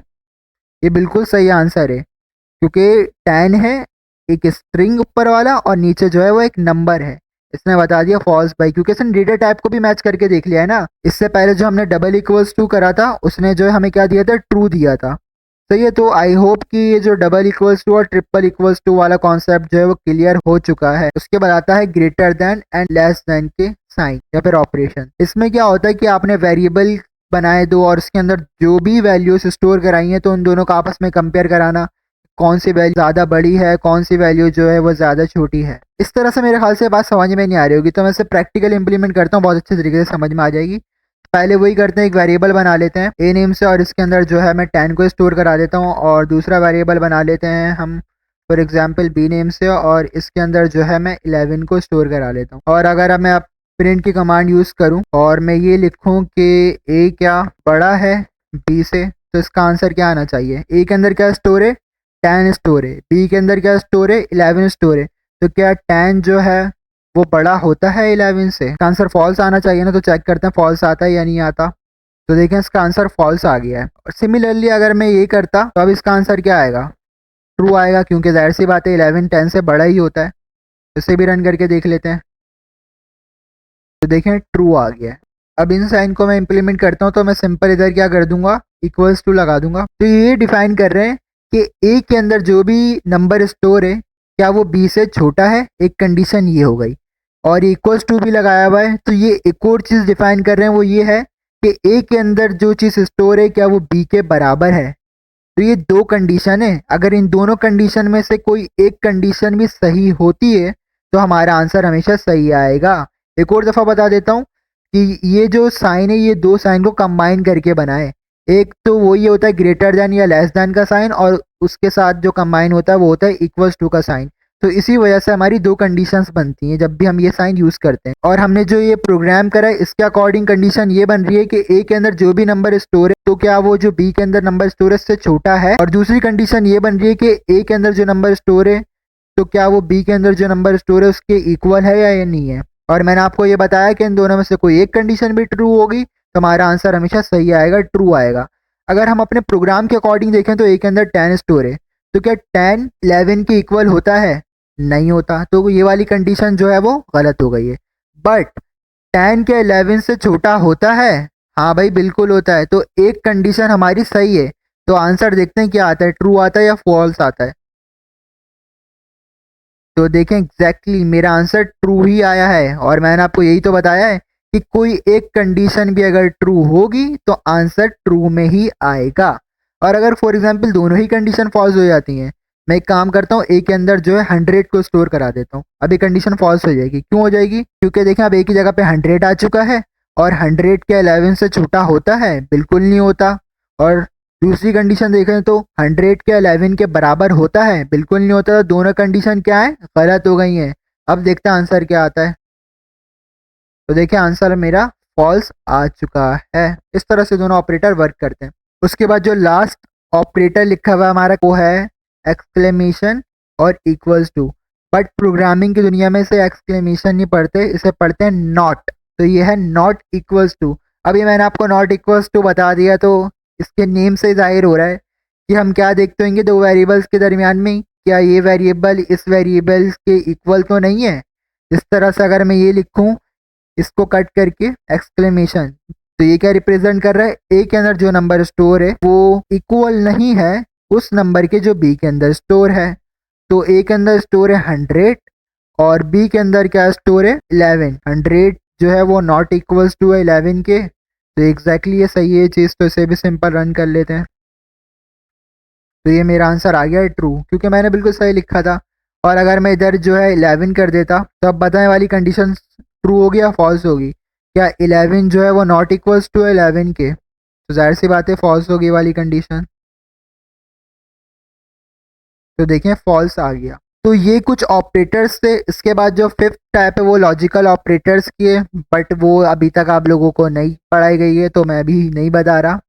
ये बिल्कुल सही आंसर है, क्योंकि 10 है एक स्ट्रिंग ऊपर वाला और नीचे जो है वो एक नंबर है। इसने बता दिया फॉल्स भाई, क्योंकि इसने डेटा टाइप को भी मैच करके देख लिया है ना। इससे पहले जो हमने डबल इक्वल्स टू करा था उसने जो है हमें क्या दिया था, ट्रू दिया था। सही है। तो आई होप कि ये जो डबल इक्वल्स टू और ट्रिपल इक्वल्स टू वाला कॉन्सेप्ट जो है वो क्लियर हो चुका है। उसके बाद आता है greater than and less than के साइन या फिर ऑपरेशन। इसमें क्या होता है कि आपने वेरिएबल बनाए दो और उसके अंदर जो भी वैल्यूज स्टोर कराई है तो उन दोनों का आपस में कंपेयर कराना, कौन सी वैल्यू ज़्यादा बड़ी है, कौन सी वैल्यू जो है वो ज़्यादा छोटी है। इस तरह से मेरे ख्याल से बात समझ में नहीं आ रही होगी, तो मैं इसे प्रैक्टिकल इंप्लीमेंट करता हूँ, बहुत अच्छे तरीके से समझ में आ जाएगी। पहले वही करते हैं, एक वेरिएबल बना लेते हैं ए नेम से और इसके अंदर जो है मैं 10 को स्टोर करा देता हूँ और दूसरा वेरिएबल बना लेते हैं हम फॉर एग्जांपल बी नेम से और इसके अंदर जो है मैं 11 को स्टोर करा लेता हूँ। और अगर अब मैं अब प्रिंट की कमांड यूज़ करूँ और मैं ये लिखूँ कि ए क्या बड़ा है बी से, तो इसका आंसर क्या आना चाहिए। ए के अंदर क्या स्टोर है, 10 स्टोर है। बी के अंदर क्या स्टोर है, 11 स्टोर है। तो क्या 10 जो है वो बड़ा होता है 11 से। इसका आंसर फॉल्स आना चाहिए ना, तो चेक करते हैं फॉल्स आता है या नहीं आता। तो देखें इसका आंसर फॉल्स आ गया है। और सिमिलरली अगर मैं ये करता तो अब इसका आंसर क्या आएगा, ट्रू आएगा, क्योंकि जाहिर सी बात है 11 10 से बड़ा ही होता है। इसे भी रन करके देख लेते हैं, तो देखें ट्रू आ गया है। अब इन साइन को मैं इंप्लीमेंट करता हूँ, तो मैं सिंपल इधर क्या कर दूंगा, इक्वल्स टू लगा दूंगा। तो ये डिफाइन कर रहे हैं कि ए के अंदर जो भी नंबर स्टोर है क्या वो बी से छोटा है, एक कंडीशन ये हो गई। और इक्वल्स टू भी लगाया हुआ है, तो ये एक और चीज़ डिफाइन कर रहे हैं, वो ये है कि ए के अंदर जो चीज़ स्टोर है क्या वो बी के बराबर है। तो ये दो कंडीशन है, अगर इन दोनों कंडीशन में से कोई एक कंडीशन भी सही होती है तो हमारा आंसर हमेशा सही आएगा। एक और दफ़ा बता देता हूँ कि ये जो साइन है ये दो साइन को कंबाइन करके बनाए। एक तो वो ये होता है ग्रेटर देन या लेस देन का साइन, और उसके साथ जो कंबाइन होता है वो होता है इक्वल्स टू का साइन। तो इसी वजह से हमारी दो कंडीशंस बनती हैं जब भी हम ये साइन यूज़ करते हैं। और हमने जो ये प्रोग्राम करा है इसके अकॉर्डिंग कंडीशन ये बन रही है कि ए के अंदर जो भी नंबर स्टोर है तो क्या वो जो बी के अंदर नंबर स्टोर है उससे छोटा है। और दूसरी कंडीशन ये बन रही है कि ए के अंदर जो नंबर स्टोर है तो क्या वो बी के अंदर जो नंबर स्टोर है उसके इक्वल है या ये नहीं है। और मैंने आपको ये बताया कि इन दोनों में से कोई एक कंडीशन भी ट्रू होगी तो हमारा आंसर हमेशा सही आएगा, ट्रू आएगा। अगर हम अपने प्रोग्राम के अकॉर्डिंग देखें तो ए के अंदर 10 स्टोर है, तो क्या 10 11 के इक्वल होता है, नहीं होता। तो ये वाली कंडीशन जो है वो गलत हो गई है। बट 10 क्या 11 से छोटा होता है, हाँ भाई बिल्कुल होता है। तो एक कंडीशन हमारी सही है, तो आंसर देखते हैं क्या आता है, ट्रू आता है या फॉल्स आता है। तो देखें एग्जैक्टली मेरा आंसर ट्रू ही आया है। और मैंने आपको यही तो बताया है कि कोई एक कंडीशन भी अगर ट्रू होगी तो आंसर ट्रू में ही आएगा। और अगर फॉर एग्जांपल दोनों ही कंडीशन फॉल्स हो जाती हैं, मैं एक काम करता हूँ ए के अंदर जो है 100 को स्टोर करा देता हूँ। अब ये कंडीशन फॉल्स हो जाएगी। क्यों हो जाएगी, क्योंकि देखें अब एक ही जगह पे 100 आ चुका है और 100 के 11 से छोटा होता है, बिल्कुल नहीं होता। और दूसरी कंडीशन देखें तो 100 के 11 के बराबर होता है, बिल्कुल नहीं होता। तो दोनों कंडीशन क्या है, गलत हो गई हैं। अब देखते हैं आंसर क्या आता है। तो देखिए आंसर मेरा फॉल्स आ चुका है। इस तरह से दोनों ऑपरेटर वर्क करते हैं। उसके बाद जो लास्ट ऑपरेटर लिखा हुआ है हमारा वो है एक्सक्लेमेशन और इक्वल्स टू। बट प्रोग्रामिंग की दुनिया में इसे एक्सक्लेमेशन नहीं पढ़ते, इसे पढ़ते हैं नॉट। तो ये है नॉट इक्वल्स टू। अभी मैंने आपको नॉट इक्वल्स टू बता दिया, तो इसके नेम से जाहिर हो रहा है कि हम क्या देखते होंगे दो वेरिएबल्स के दरमियान में, क्या ये वेरिएबल इस वेरिएबल के इक्वल तो नहीं है। इस तरह से अगर मैं ये लिखूं इसको कट करके एक्सक्लेमेशन, तो ये क्या रिप्रेजेंट कर रहा है, ए के अंदर जो नंबर स्टोर है वो इक्वल नहीं है उस नंबर के जो बी के अंदर स्टोर है। तो ए के अंदर स्टोर है 100 और बी के अंदर क्या स्टोर है 11। 100 जो है वो नॉट इक्वल्स टू है 11 के। तो एग्जैक्टली ये सही है चीज़, तो इसे भी सिंपल रन कर लेते हैं। तो ये मेरा आंसर आ गया है ट्रू, क्योंकि मैंने बिल्कुल सही लिखा था। और अगर मैं इधर जो है 11 कर देता तो अब बताने वाली कंडीशन ट्रू होगी या फॉल्स होगी। क्या 11 जो है वो नॉट इक्वल्स टू 11 के, तो जाहिर सी बात है फॉल्स होगी वाली कंडीशन। तो देखें फॉल्स आ गया। तो ये कुछ ऑपरेटर्स थे। इसके बाद जो फिफ्थ टाइप है वो लॉजिकल ऑपरेटर्स की है, बट वो अभी तक आप लोगों को नहीं पढ़ाई गई है तो मैं भी नहीं बता रहा।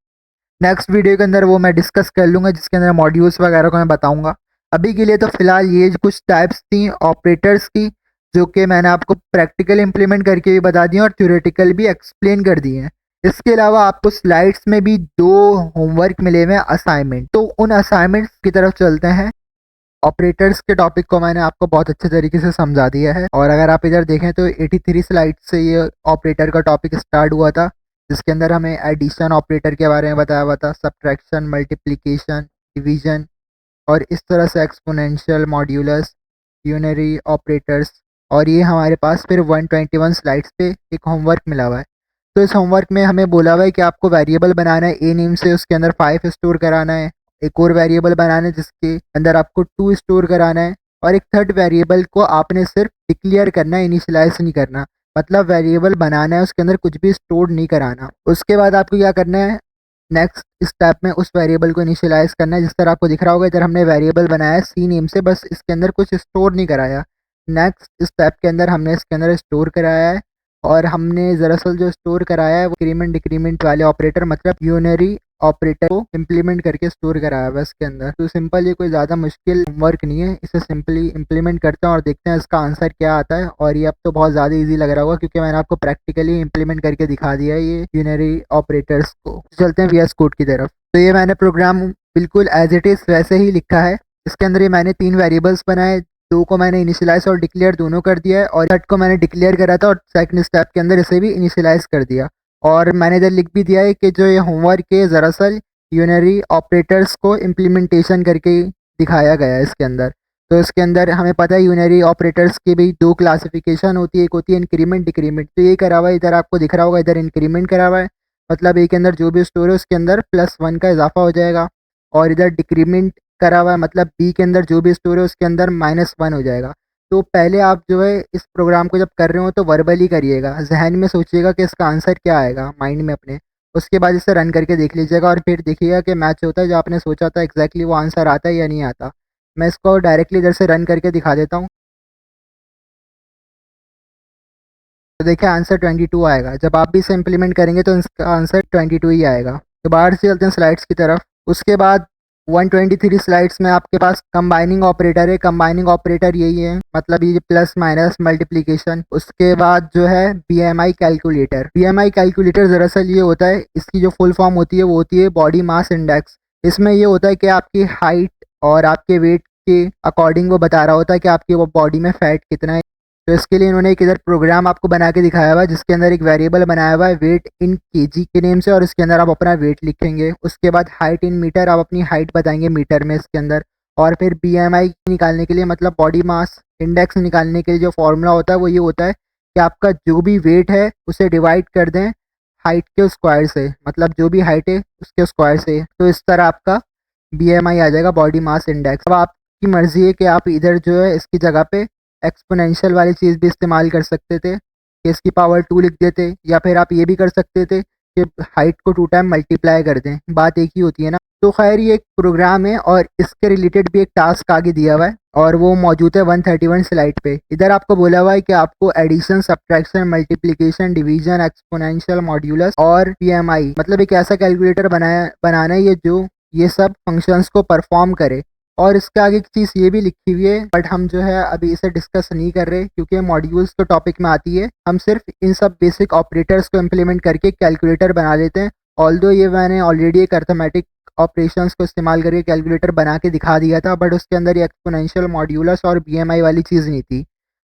नेक्स्ट वीडियो के अंदर वो मैं डिस्कस कर लूँगा, जिसके अंदर मॉड्यूल्स वगैरह को मैं बताऊँगा। अभी के लिए तो फ़िलहाल ये कुछ टाइप्स थी ऑपरेटर्स की, जो कि मैंने आपको प्रैक्टिकल इम्प्लीमेंट करके भी बता दिए और थ्योरेटिकल भी एक्सप्लेन कर दिए हैं। इसके अलावा आपको स्लाइड्स में भी दो होमवर्क मिले हुए हैं असाइनमेंट, तो उन असाइनमेंट्स की तरफ चलते हैं। ऑपरेटर्स के टॉपिक को मैंने आपको बहुत अच्छे तरीके से समझा दिया है। और अगर आप इधर देखें तो 83 स्लाइड से ये ऑपरेटर का टॉपिक स्टार्ट हुआ था, जिसके अंदर हमें एडिशन ऑपरेटर के बारे में बताया हुआ था, सब्ट्रैक्शन, मल्टीप्लिकेशन, डिवीजन और इस तरह से एक्सपोनेंशियल, मॉड्यूलस, यूनरी ऑपरेटर्स। और ये हमारे पास फिर 121 स्लाइड्स पे एक होमवर्क मिला हुआ है। तो इस होमवर्क में हमें बोला हुआ है कि आपको वेरिएबल बनाना है ए नेम से, उसके अंदर 5 स्टोर कराना है, एक और वेरिएबल बनाना है जिसके अंदर आपको 2 स्टोर कराना है, और एक थर्ड वेरिएबल को आपने सिर्फ डिक्लेयर करना है, इनिशियलाइज नहीं करना। मतलब वेरिएबल बनाना है, उसके अंदर कुछ भी स्टोर नहीं कराना। उसके बाद आपको क्या करना है, नेक्स्ट स्टेप में उस वेरिएबल को इनिशियलाइज करना है। जिस तरह आपको दिख रहा होगा इधर हमने वेरिएबल बनाया है सी नेम से, बस इसके अंदर कुछ स्टोर नहीं कराया। नेक्स्ट स्टेप के अंदर हमने इसके अंदर स्टोर कराया है, और हमने दरअसल जो स्टोर कराया है वो इंक्रीमेंट डिक्रीमेंट वाले ऑपरेटर मतलब यूनरी ऑपरेटर को इम्प्लीमेंट करके स्टोर कराया हुआ इसके अंदर। तो सिंपल, ये कोई ज़्यादा मुश्किल वर्क नहीं है, इसे सिंपली इम्प्लीमेंट करते हैं और देखते हैं इसका आंसर क्या आता है। और ये अब तो बहुत ज़्यादा इजी लग रहा होगा क्योंकि मैंने आपको प्रैक्टिकली इम्प्लीमेंट करके दिखा दिया है ये यूनरी ऑपरेटर्स को। चलते हैं VS कोड की तरफ। तो ये मैंने प्रोग्राम बिल्कुल एज इट इज़ वैसे ही लिखा है। इसके अंदर ये मैंने 3 वेरिएबल्स बनाए, 2 को मैंने इनिशियलाइज और डिक्लेयर दोनों कर दिया है, और थर्ड को मैंने डिक्लेयर करा था और सेकंड स्टेप के अंदर इसे भी इनिशियलाइज कर दिया। और मैंने इधर लिख भी दिया है कि जो ये होमवर्क है दरअसल यूनरी ऑपरेटर्स को इम्प्लीमेंटेशन करके दिखाया गया है इसके अंदर। तो इसके अंदर हमें पता है यूनरी ऑपरेटर्स की भी 2 क्लासिफिकेशन होती है, एक होती है इंक्रीमेंट डिक्रीमेंट। तो ये करा हुआ है, इधर आपको दिख रहा होगा, इधर इंक्रीमेंट करा हुआ है, मतलब ए के अंदर जो भी स्टोर है उसके अंदर +1 का इजाफा हो जाएगा। और इधर डिक्रीमेंट करा हुआ है, मतलब बी के अंदर जो भी स्टोर है उसके अंदर -1 हो जाएगा। तो पहले आप जो है इस प्रोग्राम को जब कर रहे हो तो वर्बली करिएगा, जहन में सोचिएगा कि इसका आंसर क्या आएगा माइंड में अपने। उसके बाद इसे रन करके देख लीजिएगा और फिर देखिएगा कि मैच होता है, जो आपने सोचा था एग्जैक्टली वो आंसर आता है या नहीं आता। मैं इसको डायरेक्टली इधर से रन करके दिखा देता हूँ। तो देखिए आंसर 22 आएगा। जब आप भी इसे इम्प्लीमेंट करेंगे तो इसका आंसर 22 ही आएगा। तो बाहर से चलते हैं स्लाइड्स की तरफ। उसके बाद 123 स्लाइड्स में आपके पास कंबाइनिंग ऑपरेटर है। कंबाइनिंग ऑपरेटर यही है, मतलब ये प्लस माइनस मल्टीप्लिकेशन। उसके बाद जो है BMI कैलकुलेटर। BMI कैलकुलेटर दरअसल ये होता है, इसकी जो फुल फॉर्म होती है वो होती है बॉडी मास इंडेक्स। इसमें ये होता है कि आपकी हाइट और आपके वेट के अकॉर्डिंग वो बता रहा होता है कि आपकी वो बॉडी में फैट कितना है। तो इसके लिए इन्होंने एक इधर प्रोग्राम आपको बना के दिखाया हुआ है जिसके अंदर एक वेरिएबल बनाया हुआ है वेट इन केजी के नेम से, और इसके अंदर आप अपना वेट लिखेंगे। उसके बाद हाइट इन मीटर, आप अपनी हाइट बताएंगे मीटर में इसके अंदर। और फिर BMI निकालने के लिए, मतलब बॉडी मास इंडेक्स निकालने के लिए जो फॉर्मूला होता है वो ये होता है कि आपका जो भी वेट है उसे डिवाइड कर दें हाइट के स्क्वायर से, मतलब जो भी हाइट है उसके स्क्वायर से। तो इस तरह आपका BMI आ जाएगा, बॉडी मास इंडेक्स। अब आपकी मर्जी है कि आप इधर जो है इसकी जगह पे एक्सपोनेंशियल वाली चीज़ भी इस्तेमाल कर सकते थे कि इसकी पावर 2 लिख देते, या फिर आप ये भी कर सकते थे कि हाइट को 2 टाइम मल्टीप्लाई कर दें, बात एक ही होती है ना। तो खैर ये एक प्रोग्राम है और इसके रिलेटेड भी एक टास्क आगे दिया हुआ है और वो मौजूद है 131 स्लाइड पे। इधर आपको बोला हुआ है कि आपको addition, subtraction, multiplication, division, exponential, modulus और BMI, मतलब एक ऐसा कैलकुलेटर बनाना है ये जो ये सब फंक्शंस को परफॉर्म करे। और इसके आगे की चीज़ ये भी लिखी हुई है, बट हम जो है अभी इसे डिस्कस नहीं कर रहे क्योंकि मॉड्यूल्स तो टॉपिक में आती है। हम सिर्फ इन सब बेसिक ऑपरेटर्स को इम्प्लीमेंट करके कैलकुलेटर बना लेते हैं। ऑल्दो ये मैंने ऑलरेडी एक अर्थमेटिक ऑपरेशंस को इस्तेमाल करके कैलकुलेटर बना के दिखा दिया था, बट उसके अंदर ये एक्सपोनेंशियल, मॉड्यूलस और BMI वाली चीज़ नहीं थी।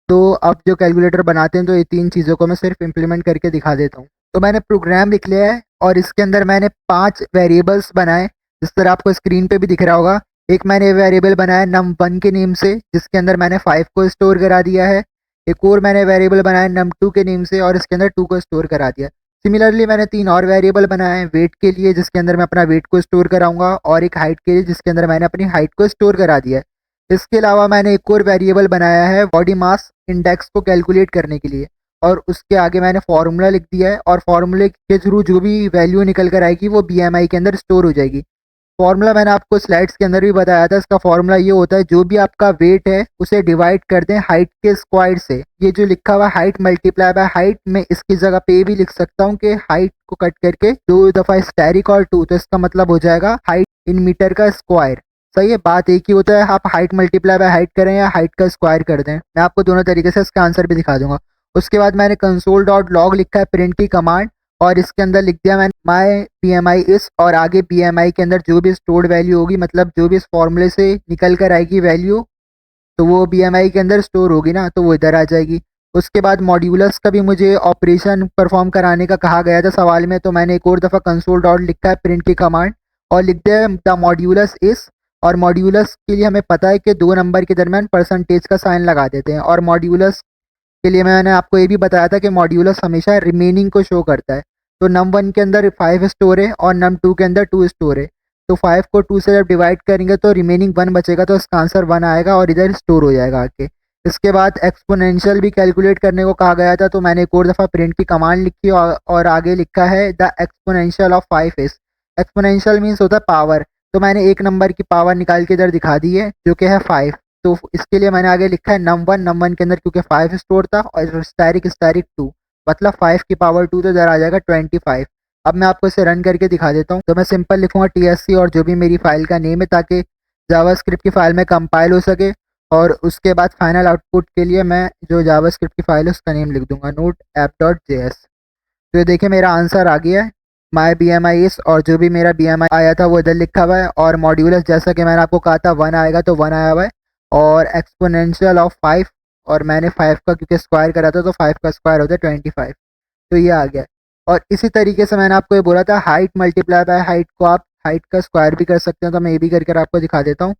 तो अब जो कैलकुलेटर बनाते हैं तो ये 3 चीज़ों को मैं सिर्फ इम्प्लीमेंट करके दिखा देता हूँ। तो मैंने प्रोग्राम लिख लिया है और इसके अंदर मैंने 5 वेरिएबल्स बनाए, जिस तरह आपको स्क्रीन पे भी दिख रहा होगा। एक मैंने वेरिएबल बनाया num1 के नेम से, जिसके अंदर मैंने 5 को स्टोर करा दिया है। एक और मैंने वेरिएबल बनाया num2 के नेम से और इसके अंदर 2 को स्टोर करा दिया। सिमिलरली मैंने 3 और वेरिएबल बनाए हैं वेट के लिए, जिसके अंदर मैं अपना वेट को स्टोर कराऊंगा, और एक हाइट के लिए जिसके अंदर मैंने अपनी हाइट को स्टोर करा दिया है। इसके अलावा मैंने एक और वेरिएबल बनाया है बॉडी मास इंडेक्स को कैलकुलेट करने के लिए, और उसके आगे मैंने फार्मूला लिख दिया है, और फार्मूले के थ्रू जो भी वैल्यू निकल कर आएगी वो BMI के अंदर स्टोर हो जाएगी। फॉर्मूला मैंने आपको स्लाइड्स के अंदर भी बताया था। इसका फॉर्मूला ये होता है, जो भी आपका वेट है उसे डिवाइड कर दें हाइट के स्क्वायर से। ये जो लिखा हुआ हाइट मल्टीप्लाई बाय हाइट, मैं इसकी जगह पे भी लिख सकता हूँ कि हाइट को कट करके 2 दफ़ा स्टेरिक और 2, तो इसका मतलब हो जाएगा हाइट इन मीटर का स्क्वायर। सही है, बात एक ही होता है, आप हाइट मल्टीप्लाई बाय हाइट करें या हाइट का स्क्वायर कर दें। मैं आपको दोनों तरीके से इसका आंसर भी दिखा दूंगा। उसके बाद मैंने console.log लिखा है प्रिंट की कमांड, और इसके अंदर लिख दिया मैंने माई BMI इस, और आगे BMI के अंदर जो भी स्टोर्ड वैल्यू होगी, मतलब जो भी इस फॉर्मूले से निकल कर आएगी वैल्यू, तो वो BMI के अंदर स्टोर होगी ना, तो वो इधर आ जाएगी। उसके बाद मॉड्यूलस का भी मुझे ऑपरेशन परफॉर्म कराने का कहा गया था सवाल में, तो मैंने एक और दफ़ा console.log लिखा है प्रिंट की कमांड और लिख दिया द मॉड्यूलस इस, और मॉड्यूलस के लिए हमें पता है कि 2 नंबर के दरमियान परसेंटेज का साइन लगा देते हैं। और मॉड्यूलस के लिए मैंने आपको ये भी बताया था कि मॉड्यूलस हमेशा रिमेनिंग को शो करता है। तो num1 के अंदर 5 स्टोर है और num2 के अंदर 2 स्टोर है। तो 5 को 2 से जब डिवाइड करेंगे तो रिमेनिंग 1 बचेगा, तो इसका आंसर 1 आएगा और इधर स्टोर हो जाएगा आके। इसके बाद एक्सपोनेंशियल भी कैलकुलेट करने को कहा गया था, तो मैंने एक और दफ़ा प्रिंट की कमांड लिखी और आगे लिखा है the exponential of 5 is. Exponential means होता है पावर, तो मैंने एक नंबर की पावर निकाल के इधर दिखा दी है जो कि है 5। तो इसके लिए मैंने आगे लिखा है num1 के अंदर क्योंकि 5 स्टोर था और स्टैरिक 2, मतलब 5 की पावर 2, तो इधर आ जाएगा 25। अब मैं आपको इसे रन करके दिखा देता हूँ। तो मैं सिंपल लिखूंगा TSC और जो भी मेरी फाइल का नेम है, ताकि जावास्क्रिप्ट की फाइल में कंपाइल हो सके। और उसके बाद फाइनल आउटपुट के लिए मैं जो जावास्क्रिप्ट की फाइल है उसका नेम लिख दूंगा node-app.js। तो ये देखिए मेरा आंसर आ गया है माई BMI इस, और जो भी मेरा BMI आया था वो इधर लिखा हुआ है। और मॉड्यूलस जैसा कि मैंने आपको कहा था 1 आएगा, तो 1 आया हुआ है। और एक्सपोनेंशियल ऑफ 5, और मैंने 5 का क्योंकि स्क्वायर करा था तो 5 का स्क्वायर होता है 25। तो ये आ गया। और इसी तरीके से मैंने आपको ये बोला था हाइट मल्टीप्लाई बाय हाइट को आप हाइट का स्क्वायर भी कर सकते हैं। तो मैं ये भी करके आपको दिखा देता हूँ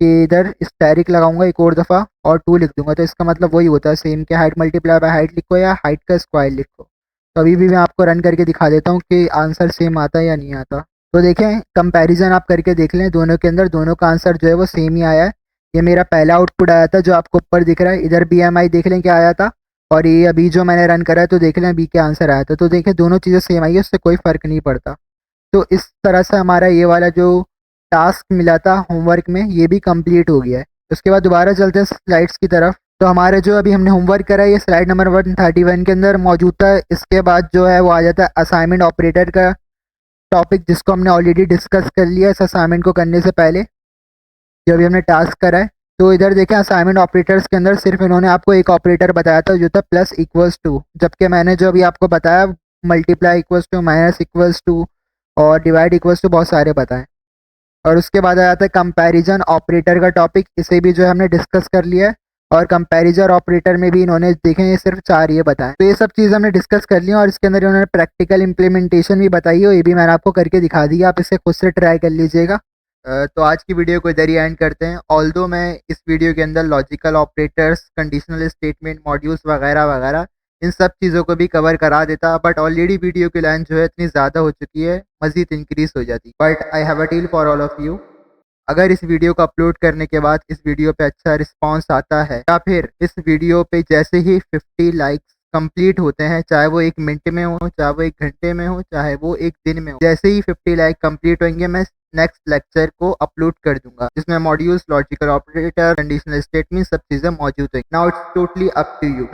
कि इधर स्टैरिक लगाऊंगा एक और दफ़ा और 2 लिख दूंगा, तो इसका मतलब वही होता है सेम कि हाइट मल्टीप्लाई बाय हाइट लिखो या हाइट का स्क्वायर लिखो। तो अभी भी मैं आपको रन करके दिखा देता हूँ कि आंसर सेम आता है या नहीं आता। तो देखें कंपैरिजन आप करके देख लें दोनों के अंदर, दोनों का आंसर जो है वो सेम ही आया है। ये मेरा पहला आउटपुट आया था जो आपको ऊपर दिख रहा है, इधर BMI देख लें क्या आया था, और ये अभी जो मैंने रन करा है तो देख लें अभी क्या आंसर आया था। तो देखें दोनों चीज़ें सेम आई है, उससे कोई फ़र्क नहीं पड़ता। तो इस तरह से हमारा ये वाला जो टास्क मिला था होमवर्क में ये भी कंप्लीट हो गया है। उसके बाद दोबारा चलते हैं स्लाइड्स की तरफ। तो हमारे जो अभी हमने होमवर्क करा है ये स्लाइड नंबर 131 के अंदर मौजूद था। इसके बाद जो है वो आ जाता है असाइनमेंट ऑपरेटर का टॉपिक, जिसको हमने ऑलरेडी डिस्कस कर लिया इस असाइनमेंट को करने से पहले, जो अभी हमने टास्क करा है। तो इधर देखें असाइनमेंट ऑपरेटर्स के अंदर सिर्फ इन्होंने आपको एक ऑपरेटर बताया था जो था प्लस इक्वल्स टू, जबकि मैंने जो अभी आपको बताया multiply equals to, minus equals to और डिवाइड इक्वल्स टू बहुत सारे बताएं। और उसके बाद आ जाता है कंपैरिजन ऑपरेटर का टॉपिक, इसे भी जो है हमने डिस्कस कर लिया है। और कंपैरिजन ऑपरेटर में भी इन्होंने देखें ये सिर्फ 4 ये बताएं। तो ये सब चीज़ हमने डिस्कस कर लिया और इसके अंदर इन्होंने प्रैक्टिकल इंप्लीमेंटेशन भी बताई है, ये भी मैंने आपको करके दिखा दी है, आप इसे खुद से ट्राई कर लीजिएगा। तो आज की वीडियो को इधर ही एंड करते हैं। ऑल्दो मैं इस वीडियो के अंदर logical operators, conditional statement, modules वगैरह वगैरह इन सब चीज़ों को भी कवर करा देता, बट ऑलरेडी वीडियो की लेंथ जो है इतनी ज़्यादा हो चुकी है, मज़ीद इंक्रीज हो जाती। But I have a deal for all of you. अगर इस वीडियो को अपलोड करने के बाद इस वीडियो पे अच्छा रिस्पांस आता है, या फिर इस वीडियो पे जैसे ही 50 लाइक्स कंप्लीट होते हैं, चाहे वो 1 मिनट में हो, चाहे वो 1 घंटे में हो, चाहे वो 1 दिन में हो, जैसे ही 50 लाइक कंप्लीट होंगे मैं नेक्स्ट लेक्चर को अपलोड कर दूंगा, जिसमें modules, logical operator, conditional statement सब चीज़ें मौजूद हैं। Now it's totally up to you.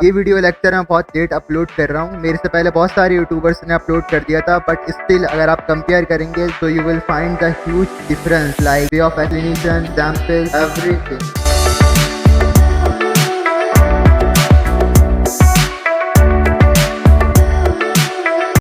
ये वीडियो लेक्चर मैं बहुत लेट अपलोड कर रहा हूँ, मेरे से पहले बहुत सारे यूट्यूबर्स ने अपलोड कर दिया था, बट स्टिल अगर आप कंपेयर करेंगे तो you will find the huge difference, like way of explanation, example, everything.